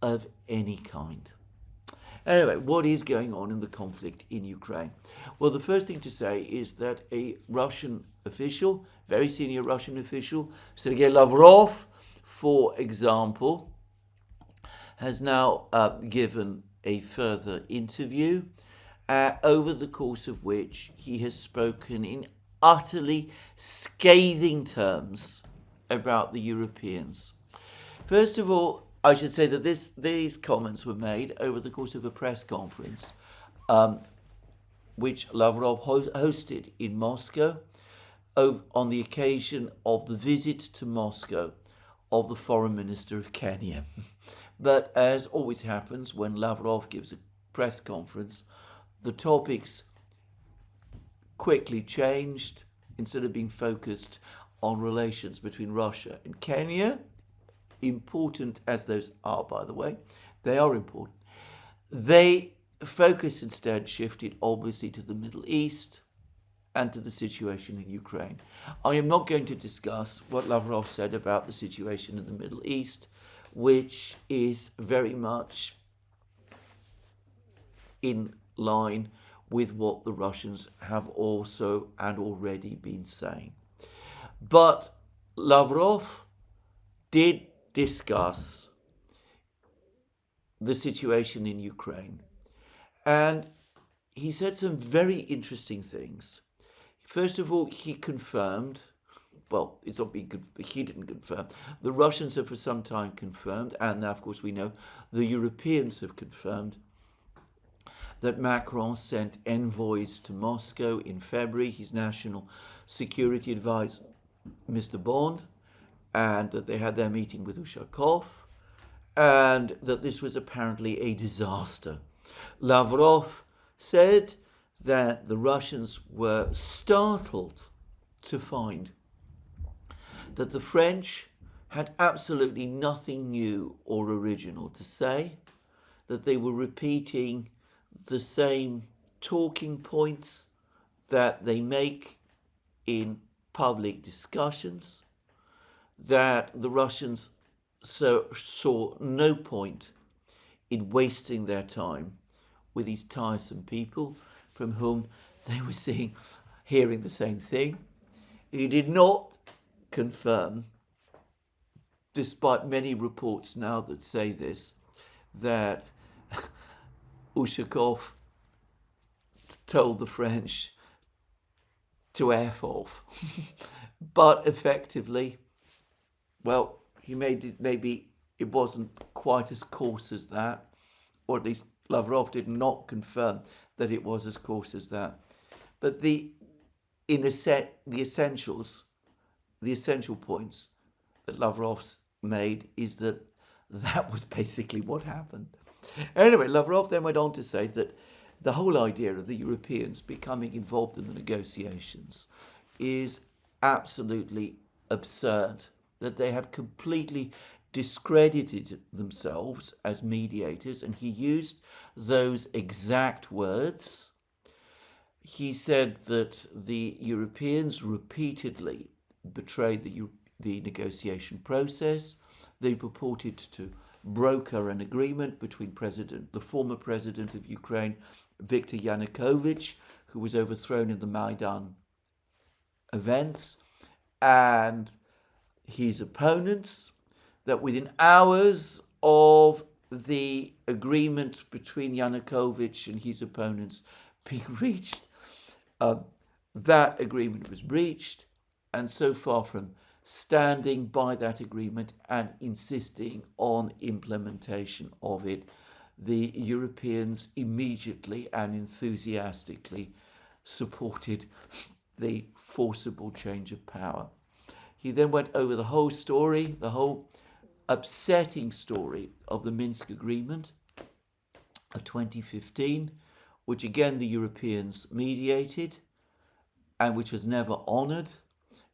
of any kind. Anyway, what is going on in the conflict in Ukraine? Well, the first thing to say is that a Russian official, very senior Russian official, Sergei Lavrov, for example, has now given a further interview over the course of which he has spoken in utterly scathing terms about the Europeans. First of all, I should say that these comments were made over the course of a press conference which Lavrov hosted in Moscow on the occasion of the visit to Moscow of the Foreign Minister of Kenya. But as always happens when Lavrov gives a press conference, the topics quickly changed. Instead of being focused on relations between Russia and Kenya, important as those are, by the way, they are important, they focus instead shifted obviously to the Middle East and to the situation in Ukraine. I am not going to discuss what Lavrov said about the situation in the Middle East, which is very much in line with what the Russians have also and already been saying. But Lavrov did discuss the situation in Ukraine, and he said some very interesting things. First of all, he confirmed, well, it's not being he didn't confirm. The Russians have for some time confirmed, and now, of course, we know the Europeans have confirmed that Macron sent envoys to Moscow in February, his national security advisor, Mr. Bond, and that they had their meeting with Ushakov, and that this was apparently a disaster. Lavrov said that the Russians were startled to find that the French had absolutely nothing new or original to say, that they were repeating the same talking points that they make in public discussions, that the Russians saw no point in wasting their time with these tiresome people from whom they were hearing the same thing. He did not confirm, despite many reports now that say this, that Ushakov told the French to F off. But effectively, well, he made it, maybe it wasn't quite as coarse as that, or at least Lavrov did not confirm that it was as coarse as that. But the essential points that Lavrov made is that was basically what happened. Anyway, Lavrov then went on to say that the whole idea of the Europeans becoming involved in the negotiations is absolutely absurd, that they have completely discredited themselves as mediators, and he used those exact words. He said that the Europeans repeatedly betrayed the negotiation process. They purported to broker an agreement between the former president of Ukraine, Viktor Yanukovych, who was overthrown in the Maidan events, and his opponents, that within hours of the agreement between Yanukovych and his opponents being reached, that agreement was breached, and so far from standing by that agreement and insisting on implementation of it, the Europeans immediately and enthusiastically supported the forcible change of power. He then went over the whole story, the whole upsetting story of the Minsk Agreement of 2015, which again the Europeans mediated and which was never honoured,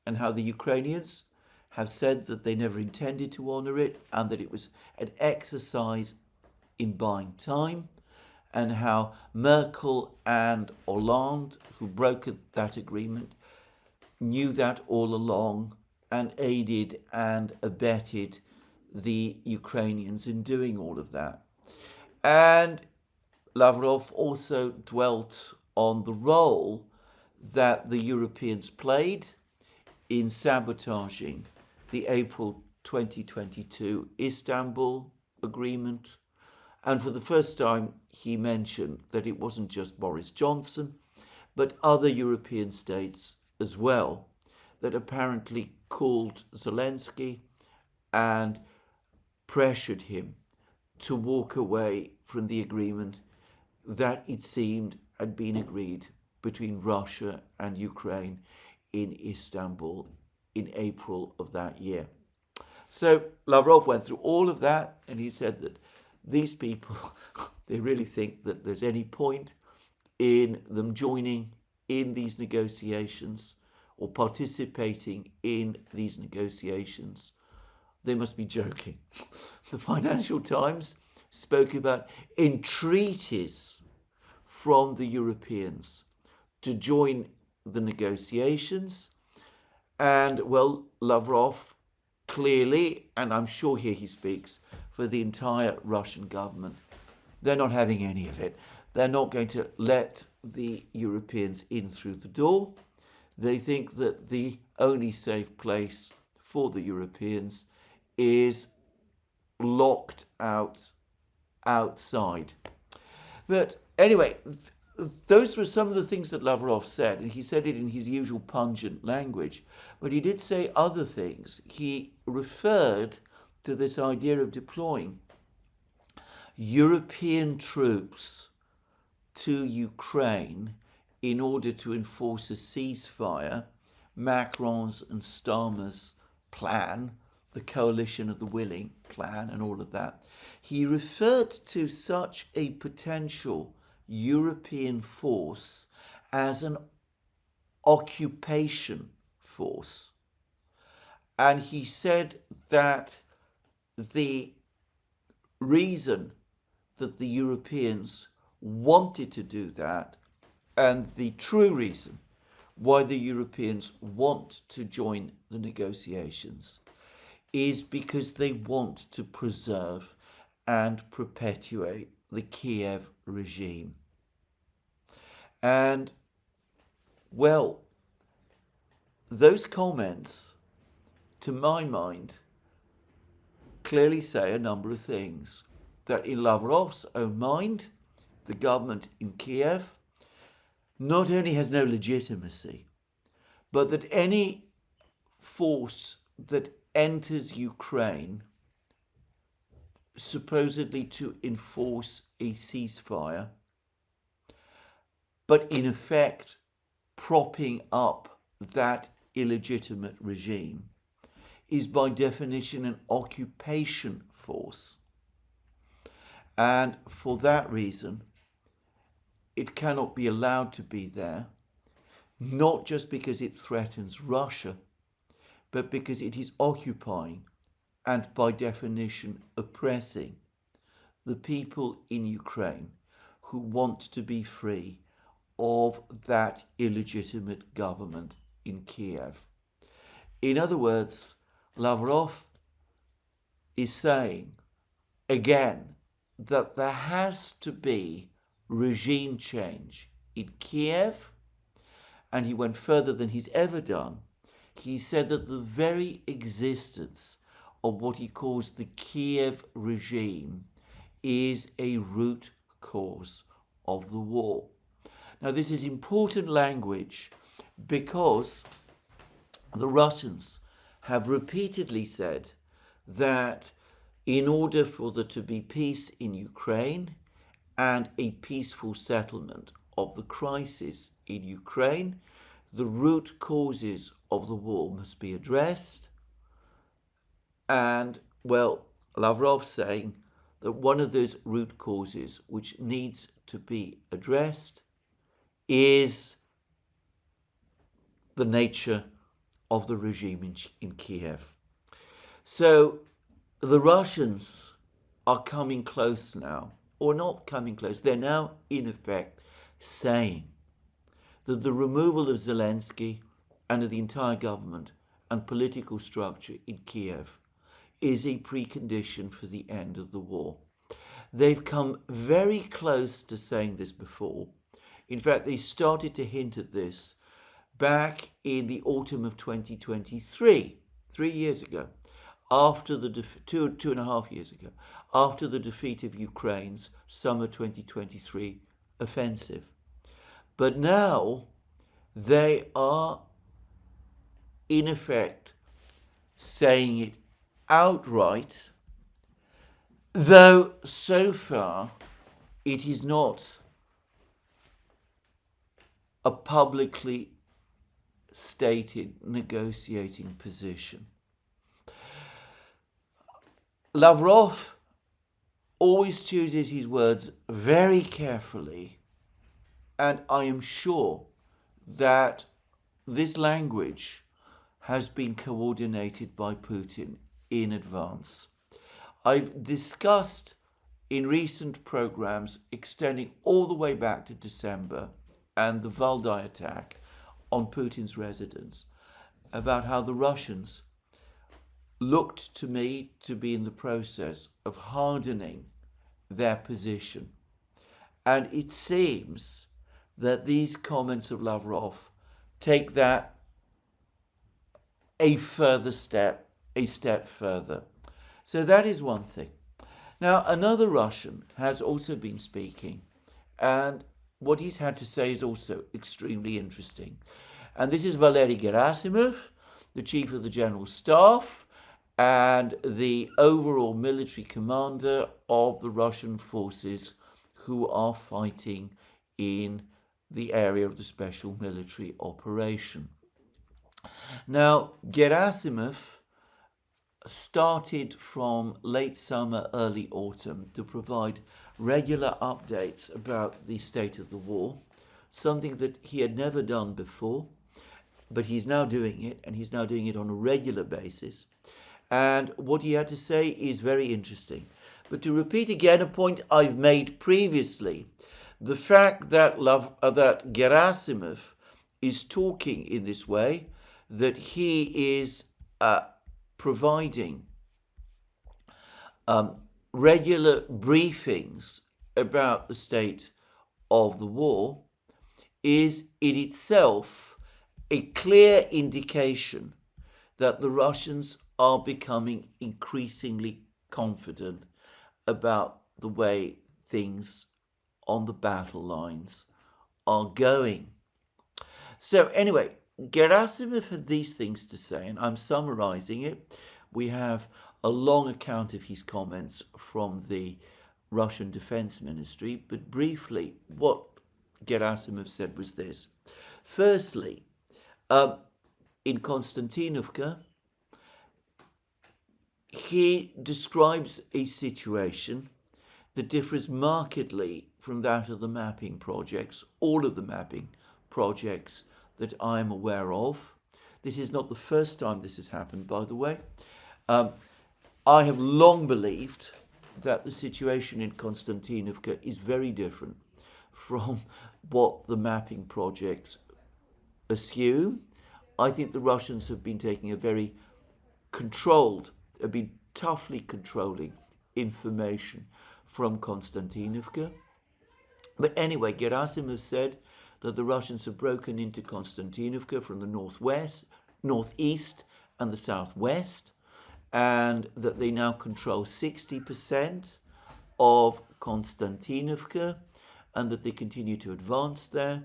and how the Ukrainians have said that they never intended to honour it and that it was an exercise in buying time, and how Merkel and Hollande, who brokered that agreement, knew that all along and aided and abetted the Ukrainians in doing all of that. And Lavrov also dwelt on the role that the Europeans played in sabotaging the April 2022 Istanbul Agreement. And for the first time, he mentioned that it wasn't just Boris Johnson, but other European states as well, that apparently called Zelensky and pressured him to walk away from the agreement that it seemed had been agreed between Russia and Ukraine in Istanbul in April of that year. So Lavrov went through all of that, and he said that these people, they really think that there's any point in them joining in these negotiations or participating in these negotiations. They must be joking. The Financial Times spoke about entreaties from the Europeans to join the negotiations. And, well, Lavrov clearly, and I'm sure here he speaks for the entire Russian government, they're not having any of it. They're not going to let the Europeans in through the door. They think that the only safe place for the Europeans is locked outside. But anyway, those were some of the things that Lavrov said, and he said it in his usual pungent language. But he did say other things. He referred to this idea of deploying European troops to Ukraine in order to enforce a ceasefire, Macron's and Starmer's plan, the coalition of the willing plan and all of that. He referred to such a potential European force as an occupation force. And he said that the reason that the Europeans wanted to do that, and the true reason why the Europeans want to join the negotiations, is because they want to preserve and perpetuate the Kiev regime. And, well, those comments, to my mind, clearly say a number of things. That in Lavrov's own mind, the government in Kiev not only has no legitimacy, but that any force that enters Ukraine supposedly to enforce a ceasefire, but in effect propping up that illegitimate regime, is by definition an occupation force. And for that reason, it cannot be allowed to be there, not just because it threatens Russia, but because it is occupying and by definition oppressing the people in Ukraine who want to be free of that illegitimate government in Kiev. In other words, Lavrov is saying, again, that there has to be regime change in Kiev, and he went further than he's ever done. He said that the very existence of what he calls the Kiev regime is a root cause of the war. Now, this is important language because the Russians have repeatedly said that in order for there to be peace in Ukraine and a peaceful settlement of the crisis in Ukraine, the root causes of the war must be addressed. And, well, Lavrov saying that one of those root causes which needs to be addressed is the nature of the regime in Kiev. So the Russians are coming close now, or not coming close, they're now in effect saying that the removal of Zelensky and of the entire government and political structure in Kiev is a precondition for the end of the war. They've come very close to saying this before. In fact, they started to hint at this back in the autumn of 2023, 3 years ago, after the 2.5 years ago, after the defeat of Ukraine's summer 2023 offensive. But now they are, in effect, saying it outright, though so far it is not a publicly stated negotiating position. Lavrov always chooses his words very carefully, and I am sure that this language has been coordinated by Putin in advance. I've discussed in recent programs extending all the way back to December and the Valdai attack on Putin's residence about how the Russians looked to me to be in the process of hardening their position. And it seems that these comments of Lavrov take that a step further. So that is one thing. Now, another Russian has also been speaking, and what he's had to say is also extremely interesting. And this is Valery Gerasimov, the chief of the general staff and the overall military commander of the Russian forces who are fighting in the area of the special military operation. Now, Gerasimov started from late summer, early autumn to provide regular updates about the state of the war, something that he had never done before, but he's now doing it, and he's now doing it on a regular basis. And what he had to say is very interesting. But to repeat again a point I've made previously, the fact that Gerasimov is talking in this way, that he is providing regular briefings about the state of the war, is in itself a clear indication that the Russians are becoming increasingly confident about the way things on the battle lines are going. So anyway, Gerasimov had these things to say, and I'm summarizing it. We have a long account of his comments from the Russian Defense Ministry, but briefly, what Gerasimov said was this. Firstly, in Konstantinovka, he describes a situation that differs markedly from that of the mapping projects, all of the mapping projects that I am aware of. This is not the first time this has happened, by the way. I have long believed that the situation in Konstantinovka is very different from what the mapping projects assume. I think the Russians have been taking a very have been toughly controlling information from Konstantinovka. But anyway, Gerasimov said that the Russians have broken into Konstantinovka from the northeast, and the southwest, and that they now control 60% of Konstantinovka, and that they continue to advance there.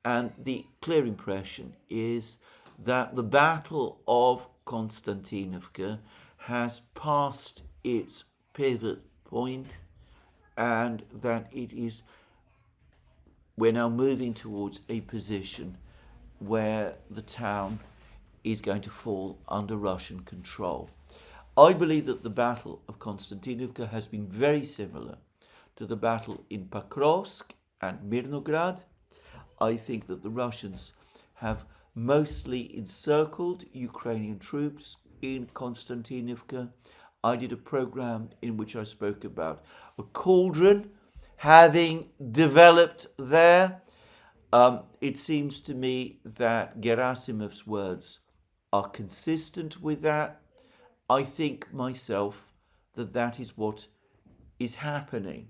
And the clear impression is that the Battle of Konstantinovka has passed its pivot point, and that we're now moving towards a position where the town is going to fall under Russian control. I believe that the Battle of Konstantinovka has been very similar to the battle in Pokrovsk and Mirnograd. I think that the Russians have mostly encircled Ukrainian troops in Konstantinovka. I did a program in which I spoke about a cauldron having developed there. It seems to me that Gerasimov's words are consistent with that. I think myself that is what is happening.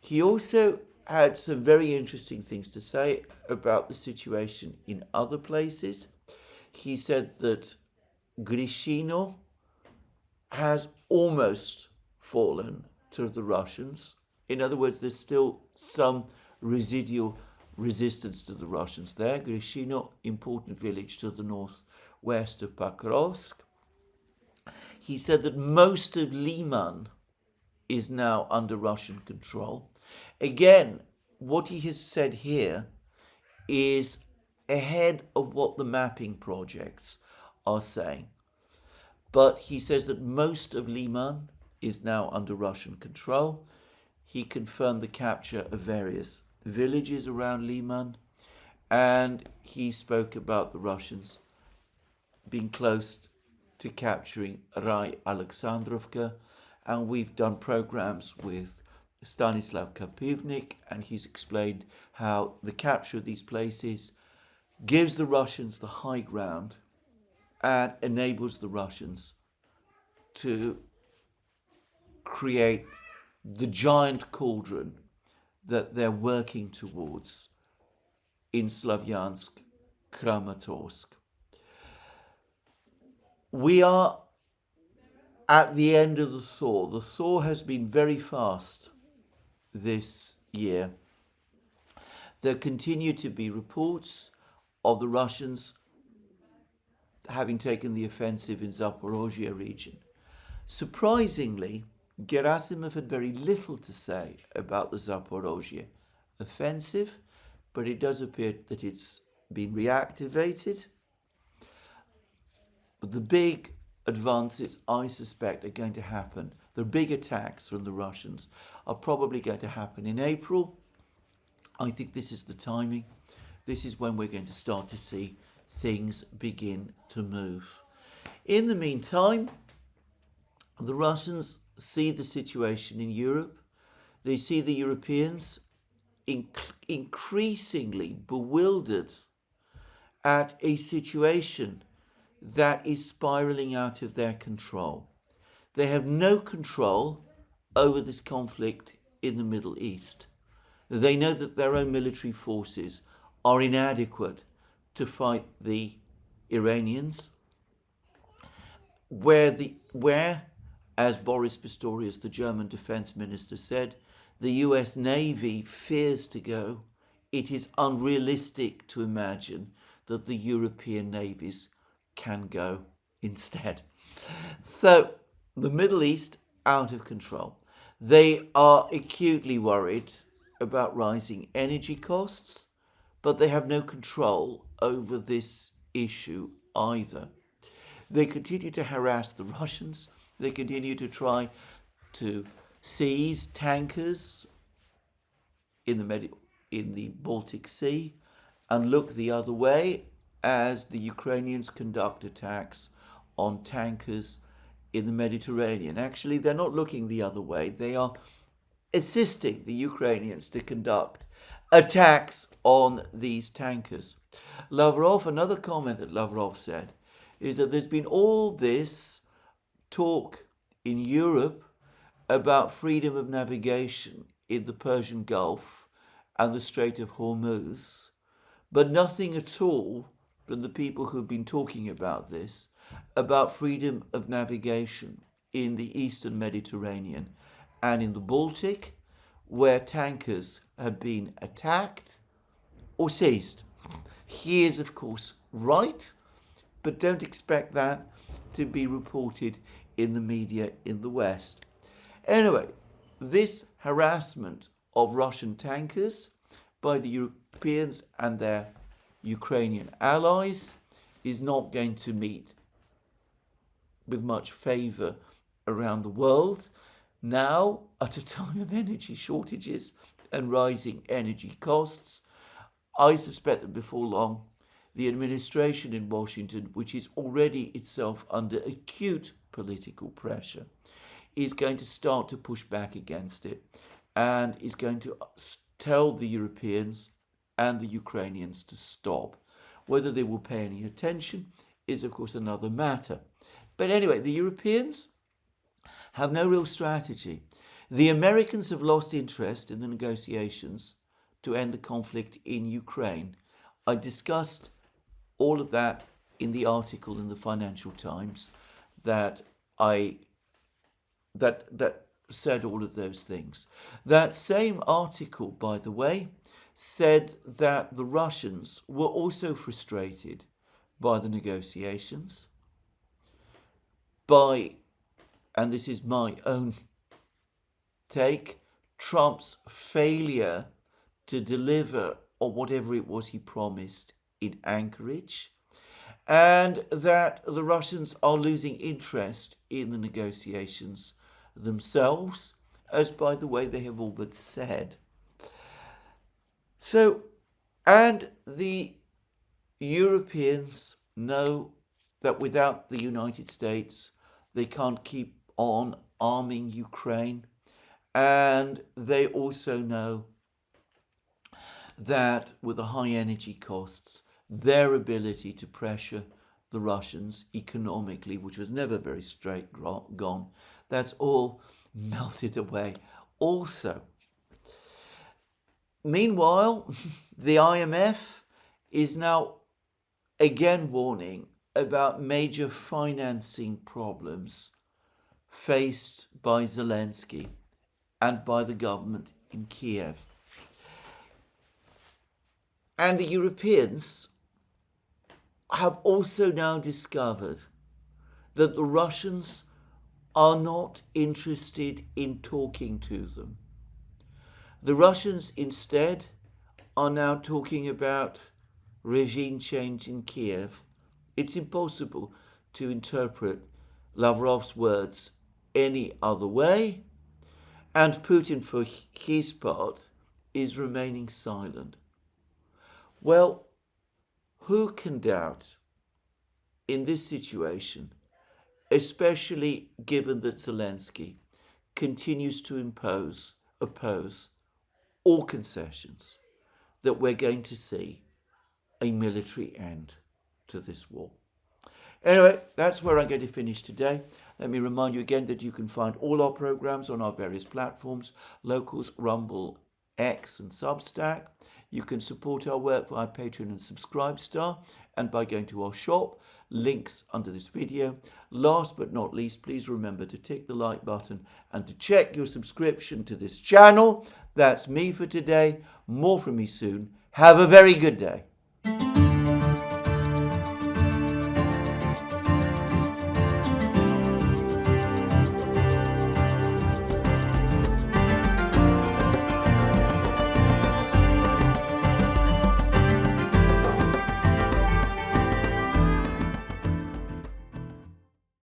He also had some very interesting things to say about the situation in other places. He said that Grishino has almost fallen to the Russians. In other words, there's still some residual resistance to the Russians there. Grishino, important village to the northwest of Pokrovsk. He said that most of Liman is now under Russian control. Again, what he has said here is ahead of what the mapping projects are saying. But he says that most of Liman is now under Russian control. He confirmed the capture of various villages around Liman, and he spoke about the Russians being close to capturing Rai Alexandrovka, and we've done programs with Stanislav Kapivnik, and he's explained how the capture of these places gives the Russians the high ground and enables the Russians to create the giant cauldron that they're working towards in Slavyansk, Kramatorsk. We are at the end of the thaw. The thaw has been very fast this year. There continue to be reports of the Russians having taken the offensive in Zaporozhye region. Surprisingly, Gerasimov had very little to say about the Zaporozhye offensive, but it does appear that it's been reactivated. But the big advances, I suspect, are going to happen. The big attacks from the Russians are probably going to happen in April. I think this is the timing. This is when we're going to start to see things begin to move. In the meantime, the Russians see the situation in Europe. They see the Europeans increasingly bewildered at a situation that is spiraling out of their control. They have no control over this conflict in the Middle East. They know that their own military forces are inadequate to fight the Iranians, where, as Boris Pistorius, the German defense minister, said, the US Navy fears to go. It is unrealistic to imagine that the European navies can go instead. So, the Middle East, out of control. They are acutely worried about rising energy costs, but they have no control over this issue either. They continue to harass the Russians. They continue to try to seize tankers in the Baltic Sea and look the other way as the Ukrainians conduct attacks on tankers in the Mediterranean. Actually, they're not looking the other way. They are assisting the Ukrainians to conduct attacks on these tankers. Lavrov, another comment that Lavrov said, is that there's been all this talk in Europe about freedom of navigation in the Persian Gulf and the Strait of Hormuz, but nothing at all from the people who've been talking about this, about freedom of navigation in the Eastern Mediterranean and in the Baltic, where tankers have been attacked or seized. He is, of course, right, but don't expect that to be reported in the media in the West. Anyway, this harassment of Russian tankers by the Europeans and their Ukrainian allies is not going to meet with much favour around the world. Now, at a time of energy shortages and rising energy costs, I suspect that before long, the administration in Washington, which is already itself under acute political pressure, is going to start to push back against it and is going to tell the Europeans and the Ukrainians to stop. Whether they will pay any attention is, of course, another matter. But anyway, the Europeans have no real strategy. The Americans have lost interest in the negotiations to end the conflict in Ukraine. I discussed all of that in the article in the Financial Times that said all of those things. That same article, by the way, said that the Russians were also frustrated by the negotiations, and this is my own take, Trump's failure to deliver on whatever it was he promised in Anchorage, and that the Russians are losing interest in the negotiations themselves, as by the way they have all but said. So, and the Europeans know that without the United States they can't keep on arming Ukraine, and they also know that with the high energy costs, their ability to pressure the Russians economically, which was never very straight gone, that's all melted away also. Meanwhile, the IMF is now again warning about major financing problems faced by Zelensky and by the government in Kiev. And the Europeans have also now discovered that the Russians are not interested in talking to them. The Russians instead are now talking about regime change in Kiev. It's impossible to interpret Lavrov's words any other way, and Putin, for his part, is remaining silent. Well, who can doubt in this situation, especially given that Zelensky continues to oppose all concessions, that we're going to see a military end to this war? Anyway, that's where I'm going to finish today. Let me remind you again that you can find all our programs on our various platforms, Locals, Rumble, X and Substack. You can support our work via Patreon and Subscribestar and by going to our shop, links under this video. Last but not least, please remember to tick the like button and to check your subscription to this channel. That's me for today. More from me soon. Have a very good day.